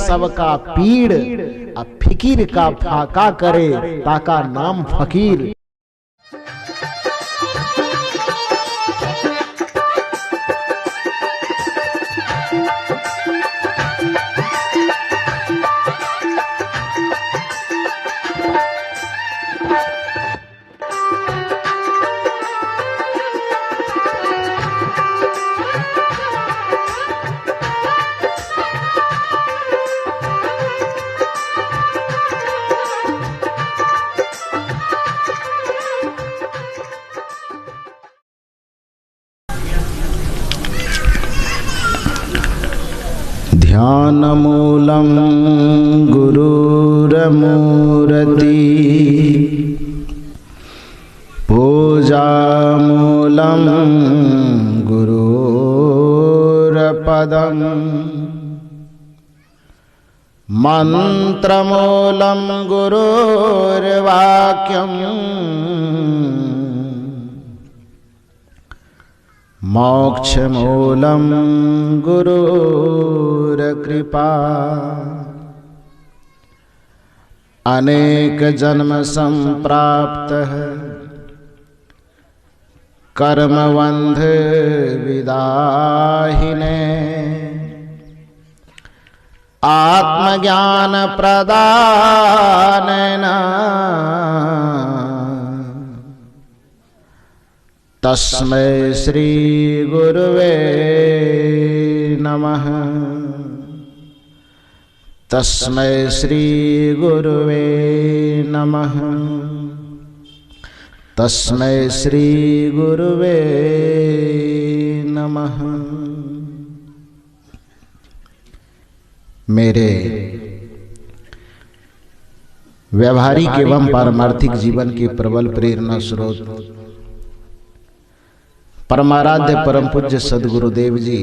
सबका पीड़, अब फिकीर का फाका करे ताका नाम फकीर। ध्यानमूलं गुरुरमूर्ति, पूजामूलं गुरुरपदम्, मंत्रमूलं गुरुर्वाक्यम्, मोक्षमूलं गुरुर्कृपा। अनेक जन्म संप्राप्तः कर्मबंध विदाहिने, आत्मज्ञान प्रदानेन तस्मै श्री गुरुवे नमः। तस्मै श्री गुरुवे नमः। तस्मै श्री गुरुवे नमः। मेरे व्यवहारिक एवं पारमार्थिक जीवन के प्रबल प्रेरणा स्रोत परमाराध्य परम पूज्य सद्गुरुदेव जी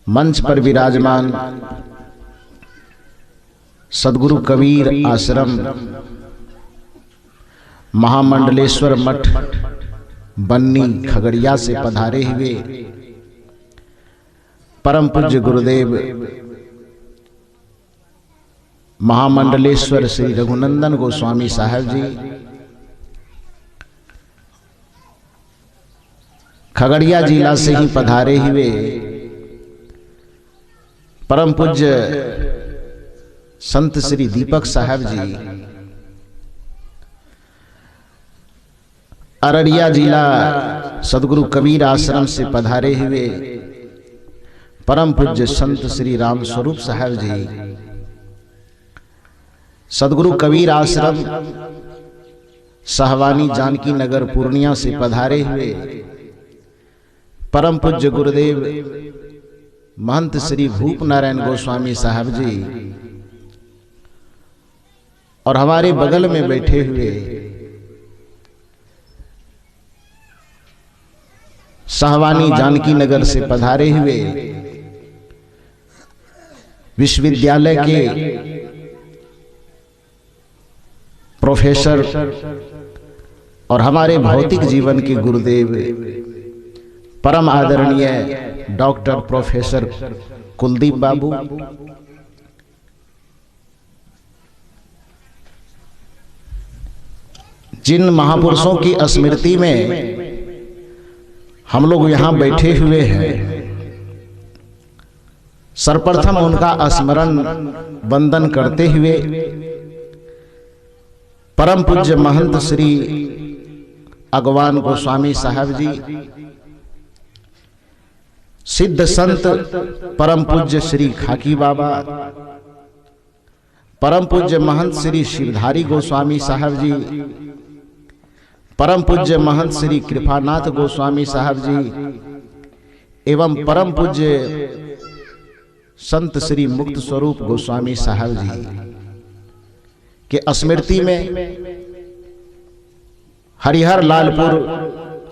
मंच पर विराजमान सद्गुरु कबीर आश्रम महामंडलेश्वर मठ बन्नी खगड़िया से पधारे हुए परम पूज्य गुरुदेव महामंडलेश्वर श्री रघुनंदन गोस्वामी साहब जी खगड़िया जिला से ही पधारे हुए परम पूज्य संत श्री दीपक साहब जी अररिया जिला सद्गुरु कबीर आश्रम से पधारे हुए परम पूज्य संत श्री राम स्वरूप साहब जी सद्गुरु कबीर आश्रम सहवानी जानकी नगर पूर्णिया से पधारे हुए परम पूज्य गुरुदेव महंत श्री भूप नारायण गोस्वामी साहब जी और हमारे बगल में बैठे हुए सहवानी जानकी नगर से पधारे हुए विश्वविद्यालय के प्रोफेसर और हमारे भौतिक जीवन के गुरुदेव परम आदरणीय डॉक्टर प्रोफेसर कुलदीप बाबू, जिन महापुरुषों की स्मृति में हम लोग यहां बैठे हुए हैं, सर्वप्रथम उनका स्मरण वंदन करते हुए परम पूज्य महंत श्री अगवान गोस्वामी साहब जी, सिद्ध संत परम पूज्य श्री खाकी बाबा, परम पूज्य महंत श्री शिवधारी गोस्वामी साहब जी, परम पूज्य महंत श्री कृपानाथ गोस्वामी साहब जी एवं परम पूज्य संत श्री मुक्त स्वरूप गोस्वामी साहब जी के स्मृति में हरिहर लालपुर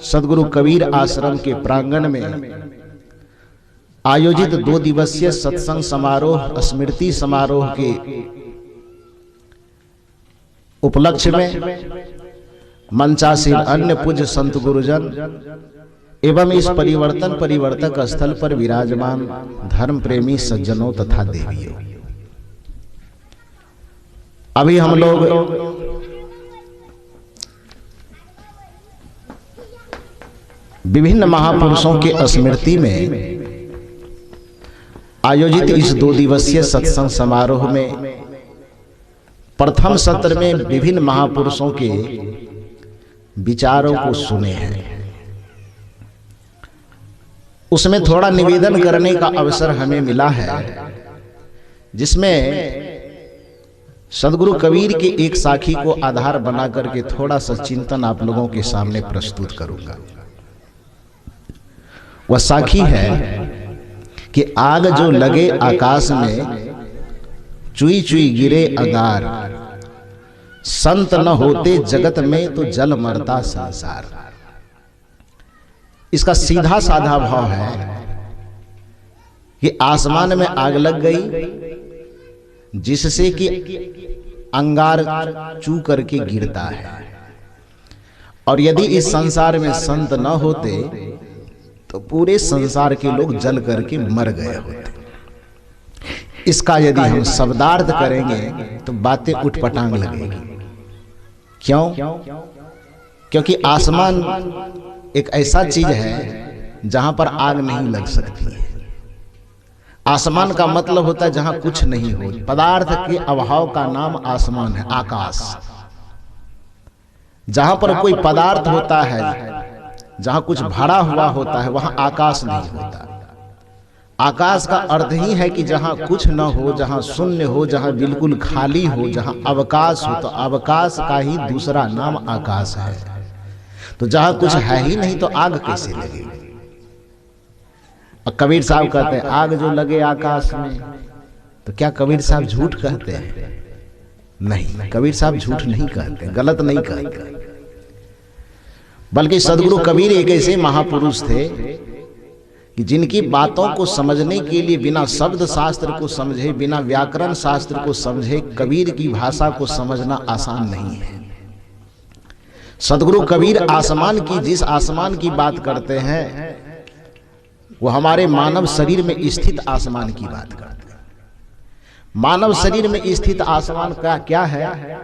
सद्गुरु कबीर आश्रम के प्रांगण में आयोजित 2 दिवसीय सत्संग समारोह स्मृति समारोह के उपलक्ष्य में मंचासीन अन्य पूज्य संत गुरुजन एवं इस परिवर्तक स्थल पर विराजमान धर्म प्रेमी सज्जनों तथा देवियों, अभी हम लोग विभिन्न महापुरुषों के स्मृति में आयोजित इस 2 दिवसीय सत्संग समारोह में प्रथम सत्र में विभिन्न महापुरुषों के विचारों को सुने हैं। उसमें थोड़ा निवेदन करने का अवसर हमें मिला है, जिसमें सदगुरु कबीर के एक साखी को आधार बना करके थोड़ा सा चिंतन आप लोगों के सामने प्रस्तुत करूंगा। वह साखी है कि आग जो लगे आकाश में, चुई चुई गिरे अंगार, संत न होते जगत में तो जल मरता संसार। इसका सीधा साधा भाव है कि आसमान में आग लग गई, जिससे कि अंगार चू करके गिरता है, और यदि इस संसार में संत न होते तो पूरे संसार के लोग जल करके मर गए होते। इसका यदि हम शब्दार्थ करेंगे तो बातें उठपटांग लगेगी। क्यों? क्योंकि आसमान एक ऐसा चीज है जहां पर आग नहीं लग सकती है। आसमान का मतलब होता है जहां कुछ नहीं हो। पदार्थ के अभाव का नाम आसमान है, आकाश। जहां पर कोई पदार्थ होता है, जहां कुछ भरा हुआ होता है, वहां आकाश नहीं होता। आकाश का अर्थ ही है कि जहां कुछ न हो, जहां शून्य हो, जहां बिल्कुल खाली हो, जहां अवकाश हो, तो अवकाश का ही दूसरा नाम आकाश है। तो जहां कुछ है ही नहीं तो आग कैसे लगेगी? और कबीर साहब कहते हैं आग जो लगे आकाश में, तो क्या कबीर साहब झूठ कहते हैं? नहीं, कबीर साहब झूठ नहीं कहते, गलत नहीं कहते। बल्कि सदगुरु कबीर एक ऐसे महापुरुष थे कि जिनकी बातों को समझने के लिए बिना शब्द शास्त्र को समझे, बिना व्याकरण शास्त्र को समझे, कबीर की भाषा को समझना आसान नहीं है। सदगुरु कबीर आसमान की, जिस आसमान की बात करते हैं वो हमारे मानव शरीर में स्थित आसमान की बात करते हैं। मानव शरीर में स्थित आसमान का क्या है?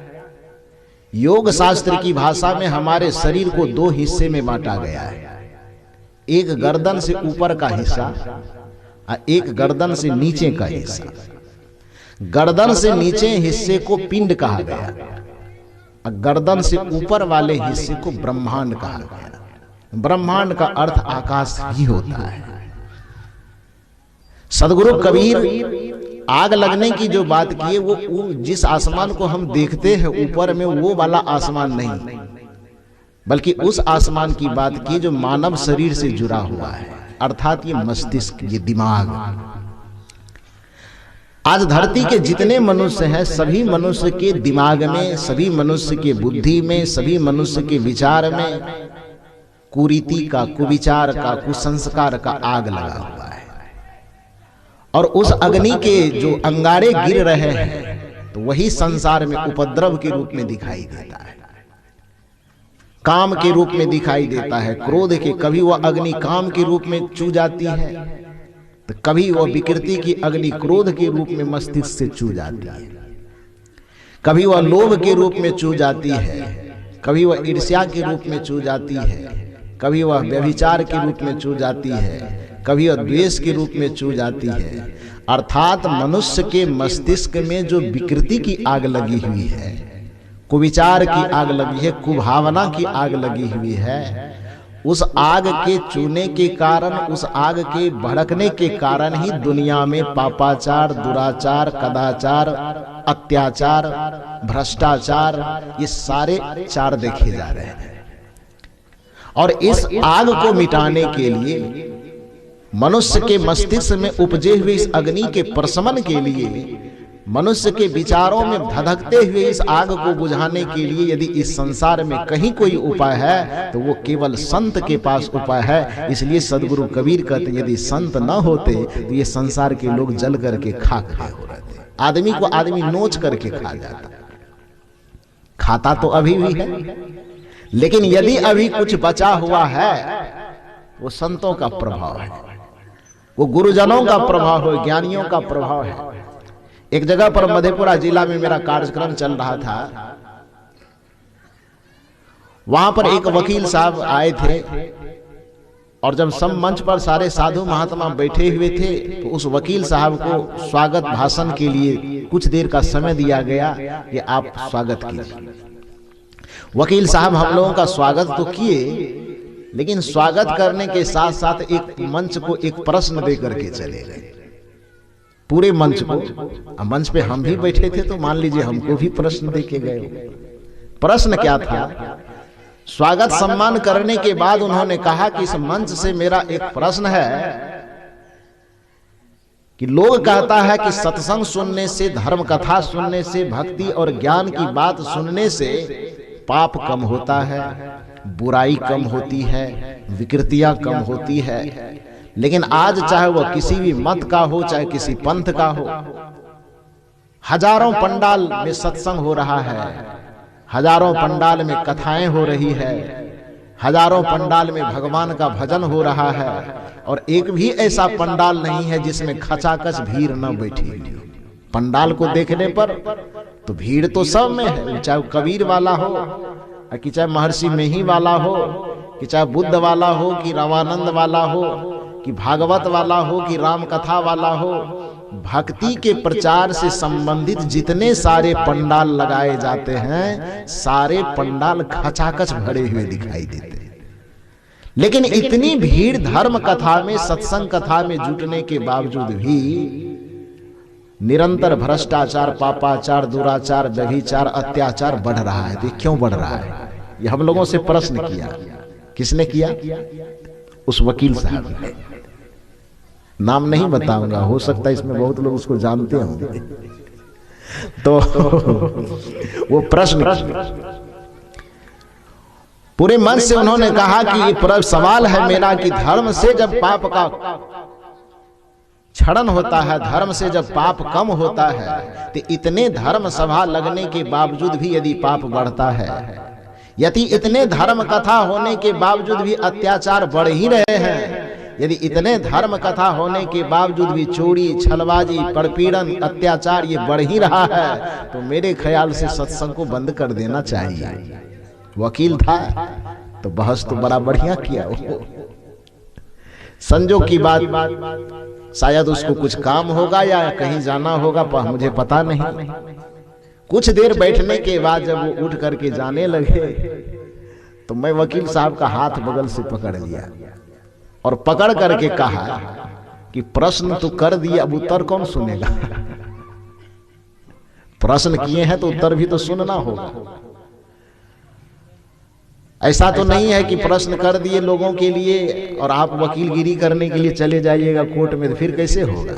योग शास्त्र की भाषा में हमारे शरीर को 2 हिस्से में बांटा गया है। एक गर्दन से ऊपर का हिस्सा और एक गर्दन से नीचे का हिस्सा। गर्दन से नीचे हिस्से को पिंड कहा गया और गर्दन से ऊपर वाले हिस्से को ब्रह्मांड कहा गया। ब्रह्मांड का अर्थ आकाश ही होता है। सदगुरु कबीर आग लगने की जो बात की है, वो जिस आसमान को हम देखते हैं ऊपर में, वो वाला आसमान नहीं, बल्कि उस आसमान की बात की जो मानव शरीर से जुड़ा हुआ है, अर्थात ये मस्तिष्क, ये दिमाग। आज धरती के जितने मनुष्य हैं, सभी मनुष्य के दिमाग में, सभी मनुष्य के बुद्धि में, सभी मनुष्य के विचार में कुरीति का, कुविचार का, कुसंस्कार का आग लगा हुआ है। और उस अग्नि के जो अंगारे गिर रहे हैं, तो वही संसार में उपद्रव के रूप में दिखाई देता है, काम के रूप में दिखाई देता है, क्रोध के। कभी वह अग्नि काम के रूप में चू जाती है, तो कभी वह विकृति की अग्नि क्रोध के रूप में मस्तिष्क से चू जाती है। कभी वह लोभ के रूप में चू जाती है, कभी वह ईर्ष्या के रूप में चू जाती है, कभी वह व्यभिचार के रूप में चू जाती है, कभी वह द्वेष के रूप में चू जाती है। अर्थात मनुष्य के मस्तिष्क में जो विकृति की आग लगी हुई है, कुविचार की आग लगी है, कुभावना की आग लगी हुई है, उस आग के चूने के कारण, उस आग के भड़कने के कारण ही दुनिया में पापाचार, दुराचार, कदाचार, अत्याचार, भ्रष्टाचार, ये सारे चार देखे जा रहे हैं। और इस आग को मिटाने के लिए, मनुष्य के मस्तिष्क में उपजे हुए इस अग्नि के प्रशमन के लिए, मनुष्य के विचारों में धधकते हुए इस आग को बुझाने के लिए, यदि इस संसार में कहीं कोई उपाय है तो वो केवल संत के पास उपाय है। इसलिए सदगुरु कबीर कहते, यदि संत न होते तो ये संसार के लोग जल करके खाक हो रहते। आदमी को आदमी नोच करके खा जाता, खाता तो अभी भी है, लेकिन यदि अभी कुछ बचा हुआ है वो संतों का प्रभाव है, वो गुरुजनों का प्रभाव है, ज्ञानियों का प्रभाव है। एक जगह पर मधेपुरा जिला में मेरा कार्यक्रम चल रहा था, वहां पर एक वकील साहब आए थे और जब सब मंच पर सारे साधु महात्मा बैठे हुए थे तो उस वकील साहब को स्वागत भाषण के लिए कुछ देर का समय दिया गया कि आप स्वागत कीजिए। वकील साहब हम लोगों का स्वागत तो किए, लेकिन स्वागत करने के साथ साथ एक मंच को एक प्रश्न दे करके चले गए, पूरे मंच को। मंच पे हम भी बैठे थे तो मान लीजिए हमको भी प्रश्न दे के गए। प्रश्न क्या था? स्वागत सम्मान करने के बाद उन्होंने कहा कि इस मंच से मेरा एक प्रश्न है कि लोग कहता है कि सत्संग सुनने से, धर्म कथा सुनने से, भक्ति और ज्ञान की बात सुनने से पाप कम होता है, बुराई कम होती है, विकृतियां कम होती है। लेकिन आज चाहे वह किसी भी मत का हो, चाहे किसी पंथ का हो, हजारों पंडाल में सत्संग हो रहा है, हजारों पंडाल में कथाएं हो रही है, हजारों पंडाल में भगवान का भजन हो रहा है, और एक भी ऐसा पंडाल नहीं है जिसमें खचाखच भीड़ न बैठी। पंडाल को देखने पर तो भीड़ तो सब में है, चाहे कबीर वाला हो, कि चाहे महर्षि मेही वाला हो, कि चाहे बुद्ध वाला हो, कि रामानंद वाला हो, कि भागवत वाला हो, कि राम कथा वाला हो। भक्ति के प्रचार से संबंधित जितने सारे पंडाल लगाए जाते हैं, सारे पंडाल खचाखच भरे हुए दिखाई देते हैं। लेकिन इतनी भीड़ धर्म कथा में, सत्संग कथा में जुटने के बावजूद भी निरंतर भ्रष्टाचार, पापाचार, दुराचार, व्यभिचार, अत्याचार बढ़ रहा है। तो क्यों बढ़ रहा है? ये हम लोगों से प्रश्न किया। किसने किया? उस वकील साहब ने। नाम नहीं बताऊंगा, हो सकता है इसमें बहुत लोग उसको जानते होंगे। तो वो प्रश्न पूरे मन से उन्होंने कहा कि ये सवाल है मेरा कि धर्म से जब पाप का क्षरण होता है, धर्म से जब पाप कम होता है, तो इतने धर्म सभा लगने के बावजूद भी यदि पाप बढ़ता है, यदि इतने धर्म कथा होने के बावजूद भी अत्याचार बढ़ ही रहे हैं, यदि इतने धर्म कथा होने के बावजूद भी चोरी, छलबाजी, परपीड़न, अत्याचार ये बढ़ ही रहा है, तो मेरे ख्याल से सत्संग को बंद कर देना चाहिए। वकील था तो बहस तो बड़ा बढ़िया किया। संजोग की बात, शायद उसको कुछ काम होगा या कहीं जाना होगा, पर मुझे पता नहीं। कुछ देर बैठने के बाद जब वो उठ करके जाने लगे तो मैं वकील साहब का हाथ बगल से पकड़ लिया और पकड़ करके कहा कि प्रश्न तो कर दिया, अब उत्तर कौन सुनेगा? प्रश्न किए हैं तो उत्तर भी तो सुनना होगा। ऐसा तो नहीं है कि प्रश्न कर दिए लोगों के लिए और आप वकीलगिरी करने के लिए चले जाइएगा कोर्ट में, तो फिर कैसे होगा?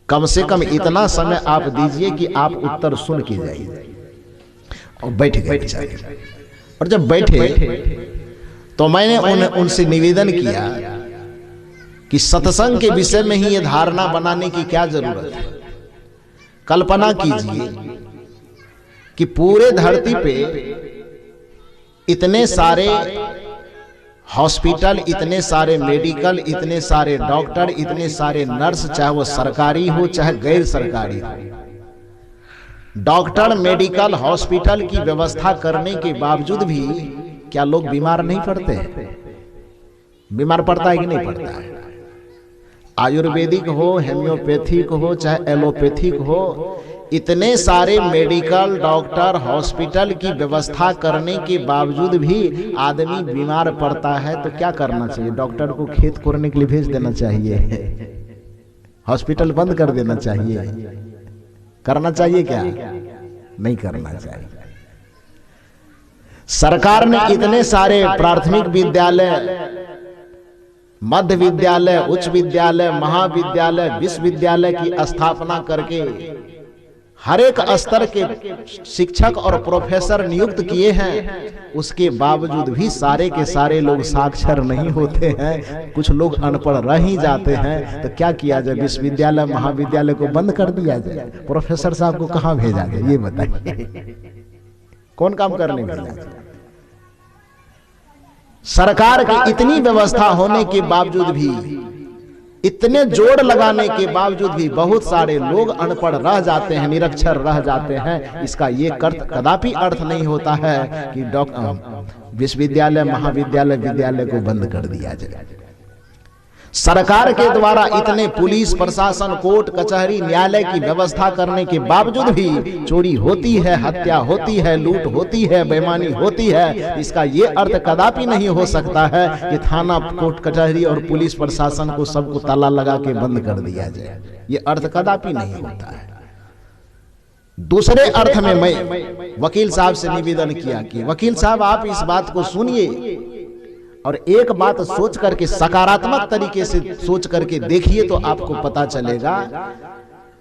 कम से कम इतना समय आप दीजिए कि आप उत्तर सुन के जाइए। और बैठ गए। और जब बैठे तो मैंने उनसे निवेदन किया कि सत्संग के विषय में ही ये धारणा बनाने की क्या जरूरत है। कल्पना कीजिए कि पूरे धरती पे इतने सारे हॉस्पिटल, इतने सारे मेडिकल, इतने सारे डॉक्टर, इतने सारे नर्स, चाहे वो सरकारी हो चाहे गैर सरकारी हो, डॉक्टर, मेडिकल, हॉस्पिटल की व्यवस्था करने के बावजूद भी क्या लोग बीमार नहीं पड़ते हैं? बीमार पड़ता है कि नहीं पड़ता है? आयुर्वेदिक हो, होम्योपैथिक हो चाहे एलोपैथिक हो, इतने सारे मेडिकल, डॉक्टर, हॉस्पिटल की व्यवस्था करने के बावजूद भी आदमी बीमार पड़ता है। तो क्या करना चाहिए? डॉक्टर को खेत कोड़ने के लिए भेज देना चाहिए? हॉस्पिटल बंद कर देना चाहिए? करना चाहिए क्या? नहीं करना चाहिए। सरकार ने इतने सारे प्राथमिक विद्यालय, मध्य विद्यालय, उच्च विद्यालय, महाविद्यालय, विश्वविद्यालय की स्थापना करके हर एक स्तर के शिक्षक और प्रोफेसर नियुक्त किए हैं। उसके बावजूद भी सारे के सारे लोग साक्षर नहीं होते हैं, कुछ लोग अनपढ़ रह ही जाते हैं। तो क्या किया जाए? विश्वविद्यालय, महाविद्यालय को बंद कर दिया जाए? प्रोफेसर साहब को कहां भेजा जाए? ये बताइए, कौन काम करने भेजा जाए? सरकार की इतनी व्यवस्था होने के बावजूद भी, इतने जोड़ लगाने के बावजूद भी बहुत सारे लोग अनपढ़ रह जाते हैं, निरक्षर रह जाते हैं। इसका ये कदापि अर्थ नहीं होता है कि विश्वविद्यालय, महाविद्यालय, विद्यालय को बंद कर दिया जाए। सरकार के द्वारा इतने पुलिस प्रशासन, कोर्ट कचहरी, न्यायालय की व्यवस्था करने के बावजूद भी चोरी होती है, हत्या होती है, लूट होती है, बेईमानी होती है। इसका ये अर्थ कदापि नहीं हो सकता है कि थाना, कोर्ट कचहरी और पुलिस प्रशासन को सबको ताला लगा के बंद कर दिया जाए। ये अर्थ कदापि नहीं होता है। दूसरे अर्थ में मैं वकील साहब से निवेदन किया कि वकील साहब आप इस बात को सुनिए और एक बात सोच करके, सकारात्मक तरीके से सोच करके देखिए तो आपको पता चलेगा।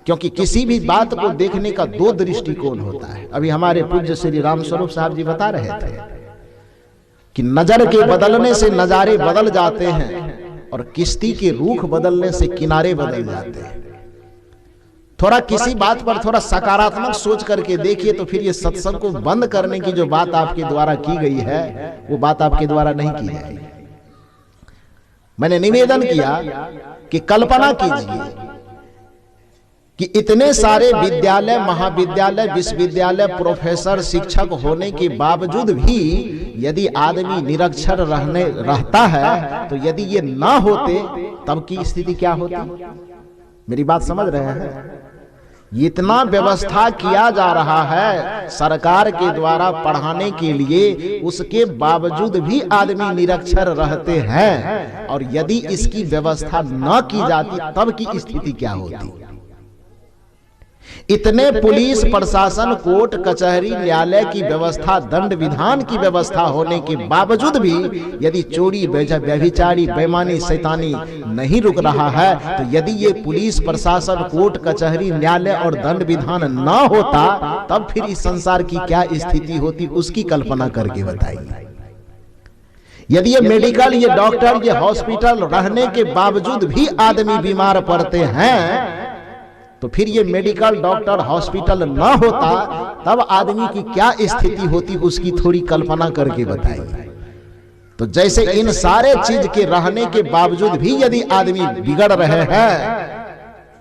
क्योंकि किसी भी बात को देखने का दो दृष्टिकोण होता है। अभी हमारे पूज्य श्री रामस्वरूप साहब जी बता रहे थे कि नजर के बदलने से नजारे बदल जाते हैं और किश्ती के रुख बदलने से किनारे बदल जाते हैं। थोड़ा किसी बात पर थोड़ा सकारात्मक सोच करके देखिए तो फिर ये सत्संग को बंद करने की जो बात आपके द्वारा की गई है वो बात आपके द्वारा नहीं की जाएगी। मैंने निवेदन किया कि कल्पना कीजिए कि इतने सारे विद्यालय, महाविद्यालय, विश्वविद्यालय, प्रोफेसर, शिक्षक होने के बावजूद भी यदि आदमी निरक्षर रहता है तो यदि ये ना होते तब की स्थिति क्या होती? मेरी बात समझ रहे हैं? इतना व्यवस्था किया जा रहा है सरकार के द्वारा पढ़ाने के लिए, उसके बावजूद भी आदमी निरक्षर रहते हैं। और यदि इसकी व्यवस्था न की जाती तब की स्थिति क्या होती? इतने पुलिस प्रशासन, कोर्ट कचहरी, न्यायालय की व्यवस्था, दंड विधान की व्यवस्था होने के बावजूद भी यदि चोरी, व्यभिचारी, बेईमानी, शैतानी नहीं रुक रहा है तो यदि ये पुलिस प्रशासन, कोर्ट कचहरी, न्यायालय और दंड विधान ना होता तब फिर इस संसार की क्या स्थिति होती, उसकी कल्पना करके बताइए। यदि ये मेडिकल, ये डॉक्टर, ये हॉस्पिटल रहने के बावजूद भी आदमी बीमार पड़ते हैं तो फिर ये मेडिकल, डॉक्टर, हॉस्पिटल ना होता तब आदमी की क्या स्थिति होती, उसकी थोड़ी कल्पना करके बताइए। तो जैसे इन सारे चीज के रहने के बावजूद भी यदि आदमी बिगड़ रहे हैं,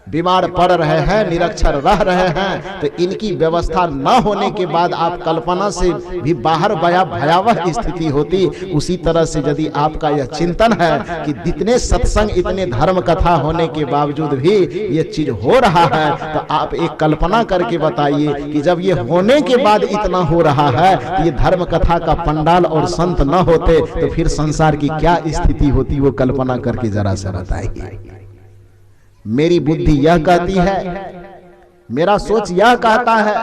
बीमार पड़ रहे हैं, निरक्षर रह रहे हैं, तो इनकी व्यवस्था न होने के बाद आप कल्पना से भी बाहर भयावह स्थिति होती। उसी तरह से यदि आपका यह चिंतन है कि इतने सत्संग, इतने धर्म कथा होने के बावजूद भी ये चीज हो रहा है तो आप एक कल्पना करके बताइए कि जब ये होने के बाद इतना हो रहा है तो ये धर्म कथा का पंडाल और संत न होते तो फिर संसार की क्या स्थिति होती, वो कल्पना करके जरा सा बताइए। मेरी बुद्धि यह कहती है, मेरा सोच यह कहता है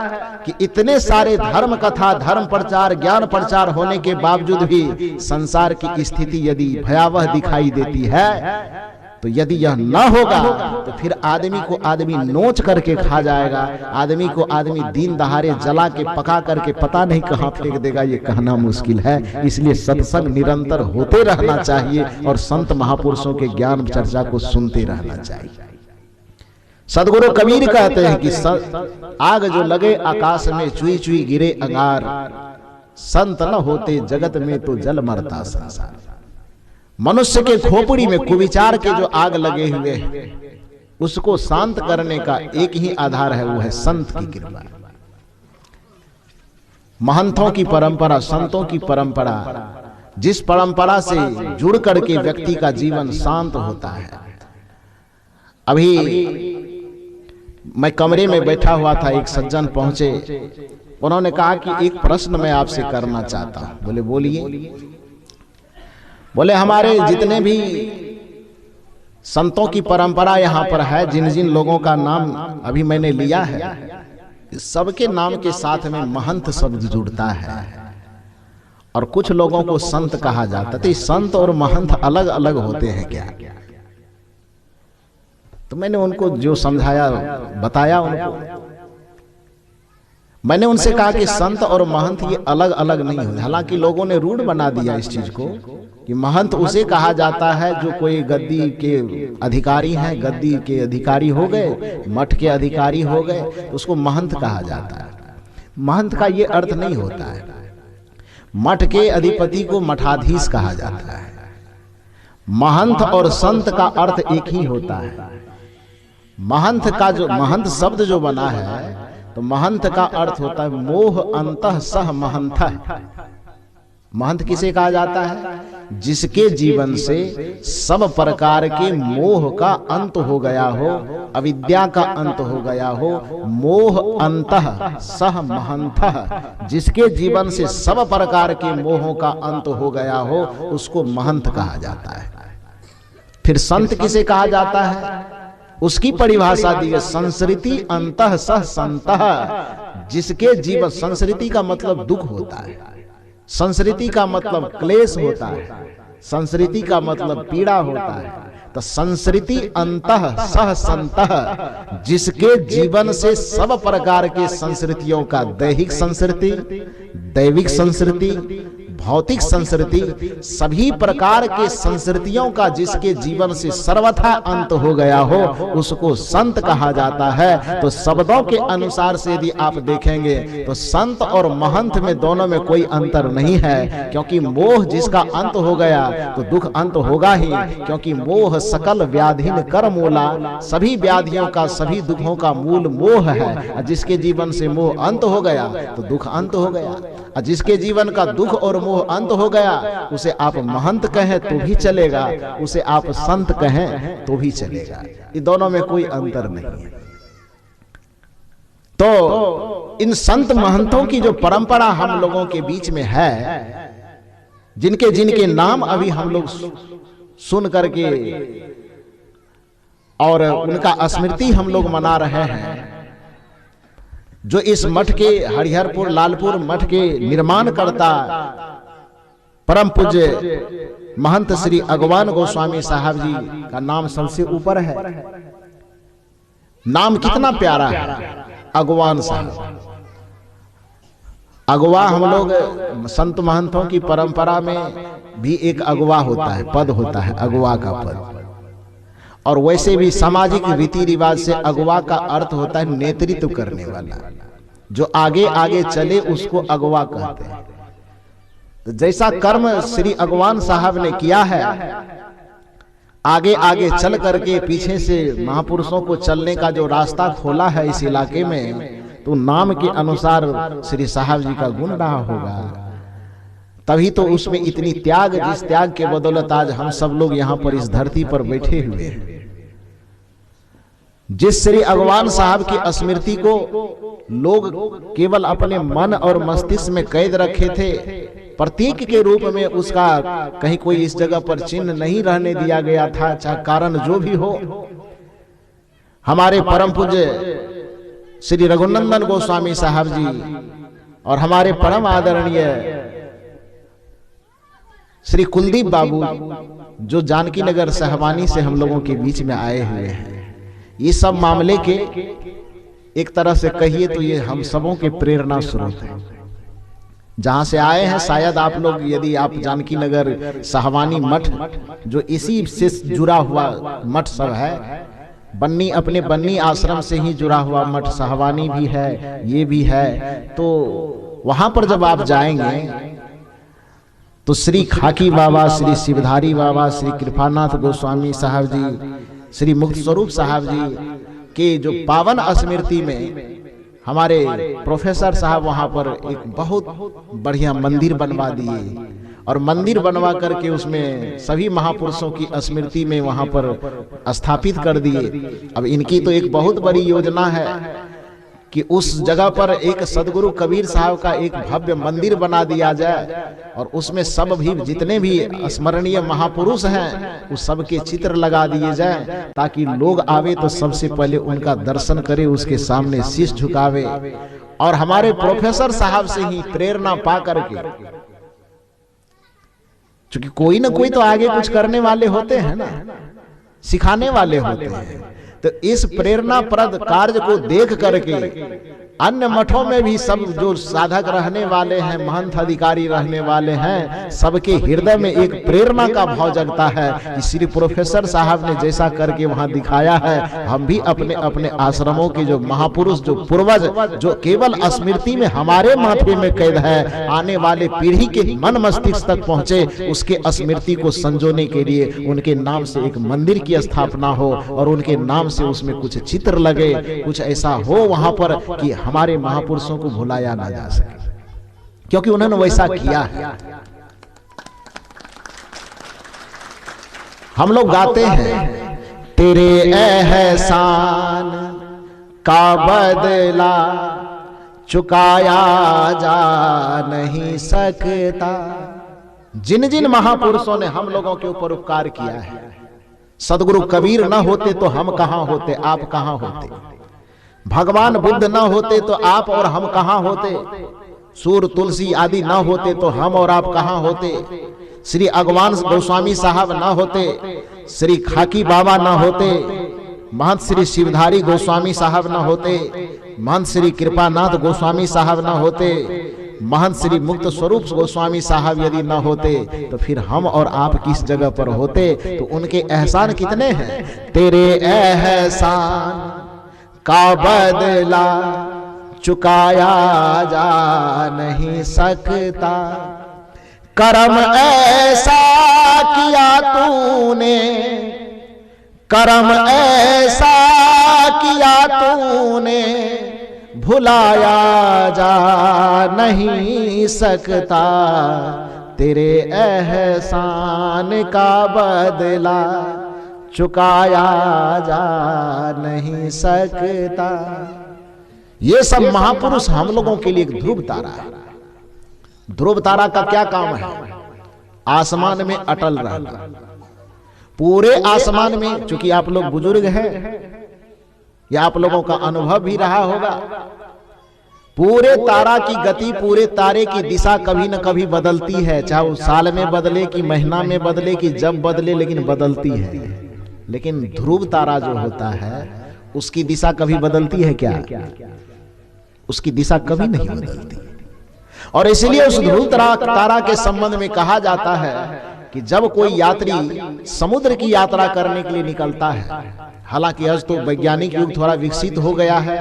कि इतने सारे धर्म कथा, धर्म प्रचार, ज्ञान प्रचार होने के बावजूद भी संसार की स्थिति यदि भयावह दिखाई देती है तो यदि यह न होगा तो फिर आदमी को आदमी नोच करके खा जाएगा, आदमी को आदमी दिन दहाड़े जला के पका करके पता नहीं कहां फेंक देगा, ये कहना मुश्किल है। इसलिए सत्संग निरंतर होते रहना चाहिए और संत महापुरुषों के ज्ञान चर्चा को सुनते रहना चाहिए। सदगुरु कबीर कहते हैं कि आग जो लगे आकाश में, चुई चुई गिरे अंगार, संत न होते जगत में तो जल मरता संसार। मनुष्य के खोपड़ी में कुविचार के जो आग लगे हुए हैं उसको शांत करने का एक ही आधार है, वो है संत की कृपा। महंतों की परंपरा, संतों की परंपरा, जिस परंपरा से जुड़ करके व्यक्ति का जीवन शांत होता है। अभी मैं कमरे में बैठा हुआ था, एक सज्जन पहुंचे, उन्होंने कहा कि एक प्रश्न मैं आपसे करना चाहता हूं। बोले बोलिए। बोले हमारे जितने भी संतों की परंपरा यहाँ पर है, जिन जिन लोगों का नाम अभी मैंने लिया है, सबके नाम के साथ में महंत शब्द जुड़ता है और कुछ लोगों को संत कहा जाता है। तो संत और महंत अलग अलग होते हैं क्या? तो मैंने उनको जो समझाया, बताया उनको। मैंने उनसे कहा कि संत और महंत ये अलग अलग नहीं होते। हालांकि लोगों ने रूढ़ बना दिया इस चीज को कि महंत उसे कहा जाता है जो कोई गद्दी के अधिकारी हैं, गद्दी के अधिकारी हो गए, मठ के अधिकारी हो गए, तो उसको महंत कहा जाता है। महंत का ये अर्थ नहीं होता है। मठ के अधिपति को मठाधीश कहा जाता है। महंत और संत का अर्थ एक ही होता है। महंत का जो महंत शब्द जो बना है, तो महंत का अर्थ होता है मोह अंतः सह महंत। महंत किसे कहा जाता है? जिसके जीवन से सब प्रकार के मोह का अंत हो गया हो, अविद्या का अंत हो गया हो। मोह अंतः सह महंतः, जिसके जीवन से सब प्रकार के मोहों का अंत हो गया हो, उसको महंत कहा जाता है। फिर संत किसे कहा जाता है? उसकी परिभाषा दी है संसृति अंतः सह संतः। जिसके जीवन, संसृति का मतलब दुख होता है, संसृति का मतलब क्लेश होता है, संसृति का मतलब पीड़ा होता है। तो संसृति अंतः सह संतः, जिसके जीवन से सब प्रकार के संस्कृतियों का, दैहिक संस्कृति, दैविक संस्कृति, भौतिक संस्कृति, सभी प्रकार के संस्कृतियों का जिसके जीवन से सर्वथा अंत हो गया हो, उसको संत कहा जाता है। तो शब्दों के अनुसार से यदि आप देखेंगे तो संत और महंत में दोनों में कोई अंतर नहीं है, क्योंकि मोह जिसका अंत हो गया तो दुख अंत होगा ही, क्योंकि मोह सकल व्याधिन कर मूला, सभी व्याधियों का, सभी दुखों का मूल मोह है। जिसके जीवन से मोह अंत हो गया तो दुख अंत हो गया, और जिसके जीवन का दुख और मोह अंत हो गया, उसे आप महंत कहें तो भी चलेगा, उसे आप संत कहें तो भी चलेगा। इन दोनों में कोई अंतर नहीं है। तो इन संत महंतों की जो परंपरा हम लोगों के बीच में है, जिनके जिनके नाम अभी हम लोग सुन करके और उनका स्मृति हम लोग मना रहे हैं, जो इस मठ के हरिहरपुर लालपुर मठ के निर्माण करता परम पूज्य महंत श्री अगवान गोस्वामी साहब जी का नाम सबसे ऊपर है। नाम कितना प्यारा है, अगवान साहब। अगवा हम लोग संत महंतों की परंपरा में भी एक अगवा होता है, पद होता है, अगवा का पद। और वैसे भी सामाजिक रीति रिवाज से अगवा का अर्थ होता है नेतृत्व करने वाला, जो आगे आगे चले उसको अगवा कहते हैं। तो जैसा कर्म श्री अगवान साहब ने किया है, आगे आगे चल करके पीछे से महापुरुषों को चलने का जो रास्ता खोला है इस इलाके में, तो नाम के अनुसार श्री साहब जी का गुण रहा होगा। तभी तो उसमें इतनी त्याग, जिस त्याग के बदौलत आज हम सब लोग यहाँ पर इस धरती पर बैठे हुए हैं। जिस श्री अगवान साहब की स्मृति को लोग केवल अपने मन और मस्तिष्क में कैद रखे थे, प्रतीक के रूप में उसका कहीं कोई इस जगह पर चिन्ह नहीं रहने दिया गया था, चाहे कारण जो भी हो। हमारे परम पूज्य श्री रघुनंदन गोस्वामी साहब जी और हमारे परम आदरणीय श्री कुलदीप बाबू, जो जानकी नगर सहवानी से हम लोगों के बीच में आए हुए हैं, ये सब मामले के एक तरह से कहिए तो ये हम सबों के प्रेरणा स्रोत हैं। जहां से आए हैं, शायद आप लोग, यदि आप जानकी नगर सहवानी मठ, जो इसी से जुड़ा हुआ मठ सब है, बन्नी अपने बन्नी आश्रम से ही जुड़ा हुआ मठ सहवानी भी है, ये भी है, तो वहां पर जब आप जाएंगे तो श्री खाकी बाबा, श्री शिवधारी बाबा, श्री कृपानाथ गोस्वामी साहब जी, श्री मुक्त स्वरूप साहब जी के जो पावन स्मृति में हमारे प्रोफेसर साहब वहां पर एक बहुत बढ़िया मंदिर बनवा दिए, और मंदिर बनवा करके उसमें सभी महापुरुषों की स्मृति में वहां पर स्थापित कर दिए। अब इनकी तो एक बहुत बड़ी योजना है कि उस जगह पर एक सदगुरु कबीर साहब का एक भव्य मंदिर बना दिया जाए, और उसमें सब भी जितने भी स्मरणीय महापुरुष हैं उस सब के चित्र लगा दिए जाए, ताकि लोग आवे तो सबसे पहले उनका दर्शन करे, उसके सामने शीश झुकावे, और हमारे प्रोफेसर साहब से ही प्रेरणा पा करके, क्योंकि कोई ना कोई तो आगे कुछ करने वाले होते हैं ना, सिखाने वाले होते हैं। तो इस प्रेरणाप्रद कार्य को देख करके अन्य मठों में भी सब जो साधक रहने वाले हैं, महंत अधिकारी रहने वाले हैं, सबके हृदय में एक प्रेरणा का भाव जगता है कि श्री प्रोफेसर साहब ने जैसा करके वहां दिखाया है, हम भी अपने अपने आश्रमों के जो महापुरुष, जो पूर्वज, जो केवल स्मृति में हमारे माथे में कैद है, आने वाले पीढ़ी के मन मस्तिष्क तक पहुंचे, उसके स्मृति को संजोने के लिए उनके नाम से एक मंदिर की स्थापना हो और उनके नाम से उसमें कुछ चित्र लगे, कुछ ऐसा हो वहां पर कि हमारे महापुरुषों को भुलाया ना जा सके, क्योंकि उन्होंने वैसा किया है। हम लोग गाते हैं, तेरे एहसान का बदला चुकाया जा नहीं सकता। जिन जिन महापुरुषों ने हम लोगों के ऊपर उपकार किया है, सदगुरु कबीर न होते तो हम कहां होते, आप कहां होते, भगवान बुद्ध न होते तो आप और हम कहां होते, सूर तुलसी आदि न होते तो हम और आप कहां होते, श्री अगवान गोस्वामी साहब न होते, श्री खाकी बाबा न होते, महंत श्री शिवधारी गोस्वामी साहब न होते, महंत श्री कृपानाथ गोस्वामी साहब न होते, महंत श्री मुक्त स्वरूप गोस्वामी साहब यदि न होते, तो फिर हम और आप किस जगह पर होते। तो उनके एहसान कितने हैं। तेरे एहसान का बदला चुकाया जा नहीं सकता, कर्म ऐसा किया तूने, कर्म ऐसा किया तूने, भुलाया जा नहीं सकता, तेरे एहसान का बदला चुकाया जा नहीं सकता। ये सब महापुरुष हम लोगों के लिए एक ध्रुव तारा है। ध्रुव तारा का क्या काम है। आसमान में अटल रहना। पूरे आसमान में, चूंकि आप लोग बुजुर्ग हैं या आप लोगों का अनुभव भी रहा होगा, पूरे तारा की गति, पूरे तारे की दिशा कभी न कभी बदलती है, चाहे वो साल में बदले कि महीना में बदले कि जब बदले, लेकिन बदलती है। लेकिन ध्रुव तारा जो होता है उसकी दिशा कभी बदलती है क्या? उसकी दिशा कभी नहीं बदलती। और इसलिए उस ध्रुव तारा के संबंध में कहा जाता है कि जब कोई यात्री समुद्र की यात्रा करने के लिए निकलता है, हालांकि आज तो वैज्ञानिक युग थोड़ा विकसित हो गया है,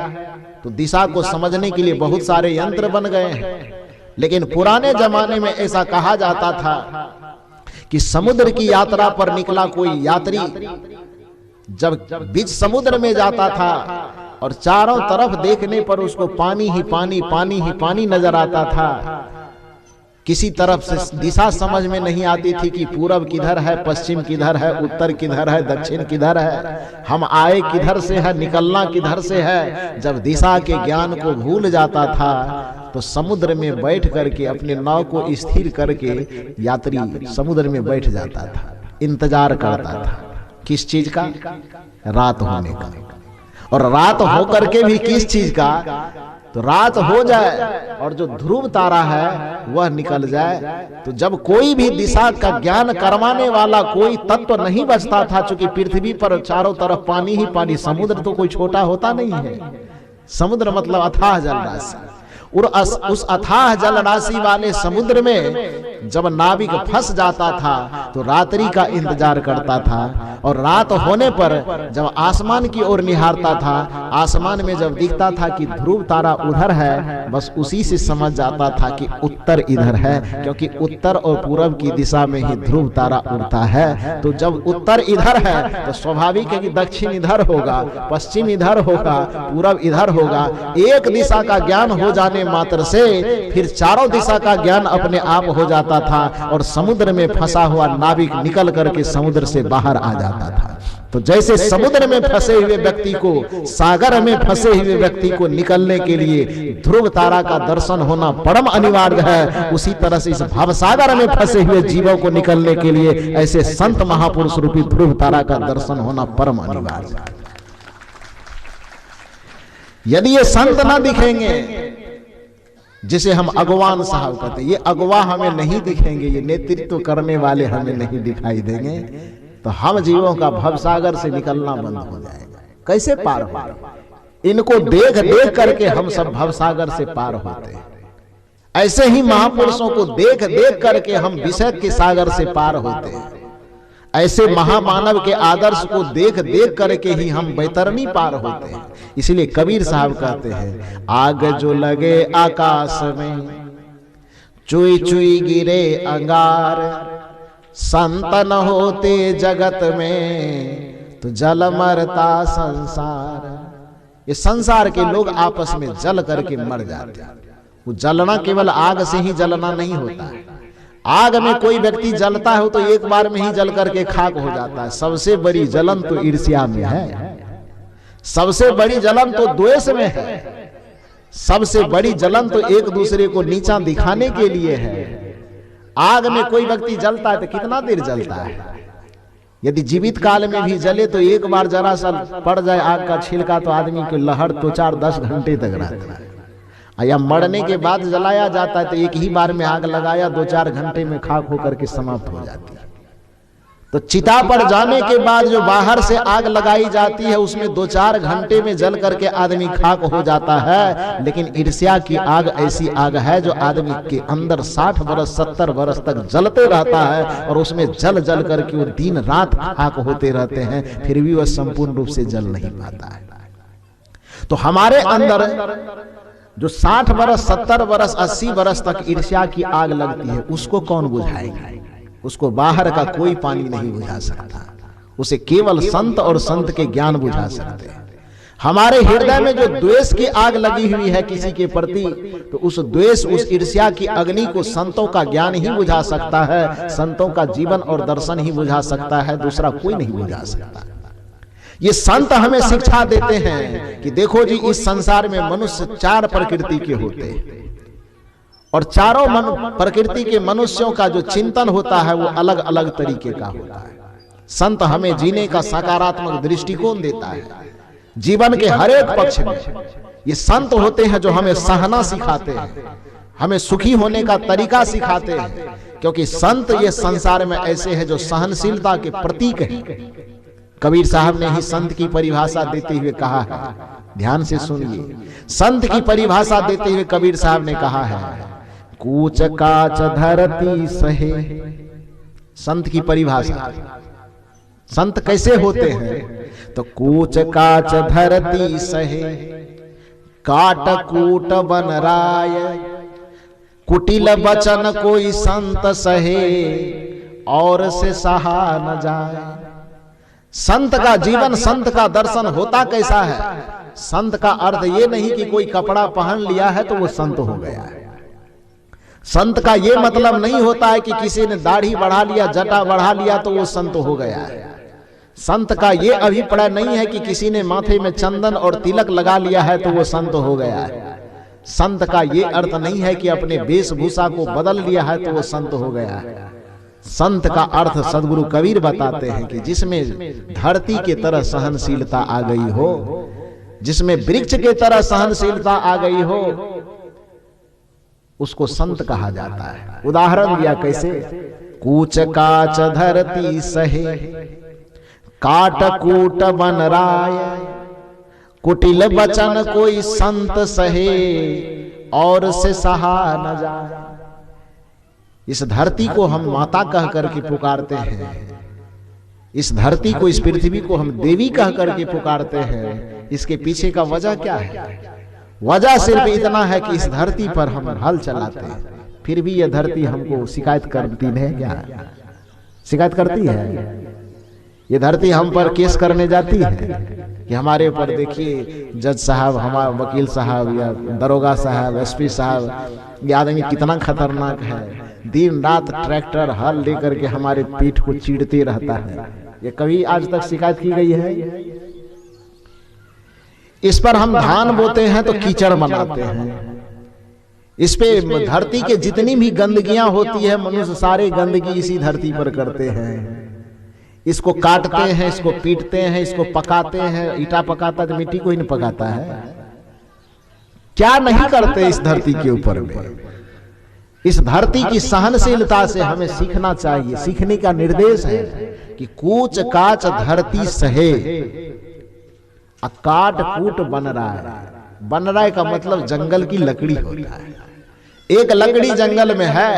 तो दिशा को समझने के लिए बहुत सारे यंत्र बन गए हैं, लेकिन पुराने जमाने में ऐसा कहा जाता था कि समुद्र की यात्रा पर निकला कोई यात्री जब बीच समुद्र में जाता था और चारों तरफ देखने पर उसको पानी ही पानी, पानी ही पानी नजर आता था, किसी तरफ से दिशा समझ में नहीं आती थी कि पूरब किधर है, पश्चिम किधर है, उत्तर किधर है, दक्षिण किधर है, हम आए किधर से है, निकलना किधर से है। जब दिशा के ज्ञान को भूल जाता था तो समुद्र में बैठ करके अपने नाव को स्थिर करके यात्री समुद्र में बैठ जाता था, इंतजार करता था किस चीज का? रात होने का। और रात हो करके भी किस चीज का? तो रात हो जाए और जो ध्रुव तारा है वह निकल जाए। तो जब कोई भी दिशा का ज्ञान करवाने वाला कोई तत्व नहीं बचता था, चूंकि पृथ्वी पर चारों तरफ पानी ही पानी, समुद्र तो कोई छोटा होता नहीं है, समुद्र मतलब अथाह जल राशि। और उस अथाह जल राशि वाले समुद्र में जब नाविक फंस जाता था तो रात्रि का इंतजार करता था, और रात होने पर जब आसमान की ओर निहारता था, आसमान में जब दिखता था कि ध्रुव तारा उधर है, बस उसी से समझ जाता था कि उत्तर इधर है, क्योंकि उत्तर और पूरब की दिशा में ही ध्रुव तारा उड़ता है। तो जब उत्तर इधर है तो स्वाभाविक है कि दक्षिण इधर होगा, पश्चिम इधर होगा, पूरब इधर होगा। एक दिशा का ज्ञान हो जाने मात्र से फिर चारों दिशा का ज्ञान अपने आप हो जाता था, और समुद्र में फंसा हुआ नाविक निकल करके समुद्र से बाहर आ जाता था। तो जैसे समुद्र में फंसे हुए व्यक्ति को, सागर में फंसे हुए व्यक्ति को निकलने के लिए ध्रुव तारा का दर्शन होना परम अनिवार्य है, उसी तरह से इस भवसागर में फंसे हुए जीवों को निकलने के लिए ऐसे संत महापुरुष रूपी ध्रुव तारा का दर्शन होना परम अनिवार्य है। यदि ये संत ना दिखेंगे, जिसे हम अगवान साहब कहते हैं, ये अगवा हमें नहीं दिखेंगे, ये नेतृत्व करने वाले हमें नहीं दिखाई देंगे, तो हम जीवों का भवसागर से निकलना बंद हो जाएगा। कैसे पार हो? इनको देख देख करके हम सब भवसागर से पार होते हैं। ऐसे ही महापुरुषों को देख देख करके हम विषय के सागर से पार होते हैं। ऐसे महामानव के आदर्श को देख देख करके ही हम बैतरनी पार होते हैं। इसलिए कबीर साहब कहते हैं, आग जो लगे आकाश में, चुई चुई गिरे अंगार, संत न होते जगत में, तो जल मरता संसार। ये संसार के लोग आपस में जल करके मर जाते हैं। वो जलना केवल आग से ही जलना नहीं होता है। आग में कोई व्यक्ति जलता है तो एक बार में ही जल करके खाक हो जाता है। सबसे बड़ी जलन तो ईर्ष्या में है, सबसे बड़ी जलन तो द्वेष में है, सबसे बड़ी जलन तो एक दूसरे को नीचा दिखाने के लिए है। आग में कोई व्यक्ति जलता है तो कितना देर जलता है? यदि जीवित काल में भी जले तो एक बार जरा सा पड़ जाए आग का छिलका तो आदमी की लहर तो 4-10 घंटे तक रहता है। या मरने के बाद जलाया जाता है तो एक ही बार में आग लगाया 2-4 घंटे में खाक होकर के समाप्त हो जाती है। तो चिता पर जाने के बाद जो बाहर से आग लगाई जाती है उसमें 2-4 घंटे में जल करके आदमी खाक हो जाता है। लेकिन ईर्ष्या की आग ऐसी आग है जो आदमी के अंदर 60 वर्ष 70 वर्ष तक जलते रहता है और उसमें जल जल करके वो दिन रात खाक होते रहते हैं, फिर भी वह संपूर्ण रूप से जल नहीं पाता है। तो हमारे अंदर जो 60 वर्ष 70 वर्ष 80 वर्ष तक ईर्ष्या की आग लगती है, उसको कौन बुझाएगा? उसको बाहर का कोई पानी नहीं बुझा सकता, उसे केवल संत और संत के ज्ञान बुझा सकते हैं। हमारे हृदय में जो द्वेष की आग लगी हुई है किसी के प्रति, तो उस द्वेष उस ईर्ष्या की अग्नि को संतों का ज्ञान ही बुझा सकता है, संतों का जीवन और दर्शन ही बुझा सकता है, दूसरा कोई नहीं बुझा सकता। ये संत हमें शिक्षा देते हैं कि देखो जी, इस संसार में मनुष्य 4 प्रकृति के होते हैं और चारों प्रकृति के मनुष्यों का जो चिंतन होता है वो अलग अलग तरीके का होता है। संत हमें जीने का सकारात्मक दृष्टिकोण देता है जीवन के हर एक पक्ष में। ये संत होते हैं जो हमें सहना सिखाते हैं, हमें सुखी होने का तरीका सिखाते हैं, क्योंकि संत ये संसार में ऐसे हैं जो सहनशीलता के प्रतीक हैं। कबीर साहब ने ही संत की परिभाषा देते हुए कहा है, ध्यान से सुनिए, संत की परिभाषा देते हुए कबीर साहब ने कहा है, कूच काच धरती सहे। संत की परिभाषा, संत कैसे होते हैं? तो कूच काच धरती सहे, काट कूट बन राय, कुटिल बचन कोई संत सहे, और से सहा न जाए। संत का जीवन, संत का दर्शन होता कैसा है? संत का अर्थ ये नहीं कि कोई कपड़ा पहन लिया है तो वो संत हो गया है। संत का ये मतलब नहीं होता है कि किसी ने दाढ़ी बढ़ा लिया, जटा बढ़ा लिया तो वो संत हो गया है। संत का ये अभिप्राय नहीं है कि किसी ने माथे में चंदन और तिलक लगा लिया है तो वो संत हो गया है। संत का ये अर्थ नहीं है कि अपने वेशभूषा को बदल लिया है तो वो संत हो गया है। संत का अर्थ सदगुरु कबीर बताते हैं कि जिसमें धरती के तरह सहनशीलता आ गई हो, जिसमें वृक्ष के तरह सहनशीलता आ गई हो, उसको संत कहा जाता है। उदाहरण दिया कैसे? कूच काच धरती सहे, काट कूट बन राय, कुटिल बचन कोई संत सहे, और से सहा न जाए। इस धरती को हम माता कह करके पुकारते हैं, इस धरती को, इस पृथ्वी को हम देवी कह करके पुकारते हैं। इसके पीछे का वजह क्या है? वजह सिर्फ इतना है कि इस धरती पर हम हल चलाते हैं, फिर भी यह धरती हमको शिकायत करती है। क्या शिकायत करती है? ये धरती हम पर केस करने जाती है कि हमारे ऊपर देखिए जज साहब, हमारे वकील साहब या दरोगा साहब, एसपी साहब, ये आदमी कितना खतरनाक है, दिन रात ट्रैक्टर हल लेकर के हमारे पीठ को चीड़ते रहता है। ये कभी आज तक शिकायत की गई है? इस पर हम धान बोते हैं तो कीचड़ बनाते हैं। इस पे धरती के जितनी भी गंदगियां होती है, मनुष्य सारे गंदगी इसी धरती पर करते हैं। इसको काटते हैं, इसको पीटते हैं, इसको पकाते हैं। ईटा पकाता तो मिट्टी को ही नहीं पकाता है। क्या नहीं करते इस धरती के ऊपर में? इस धरती की सहनशीलता से हमें सीखना चाहिए। सीखने का निर्देश है कि कूच काच धरती सहे, काट कूट बन रहा है। बन रहा है का मतलब जंगल की लकड़ी होता है। एक लकड़ी जंगल में है,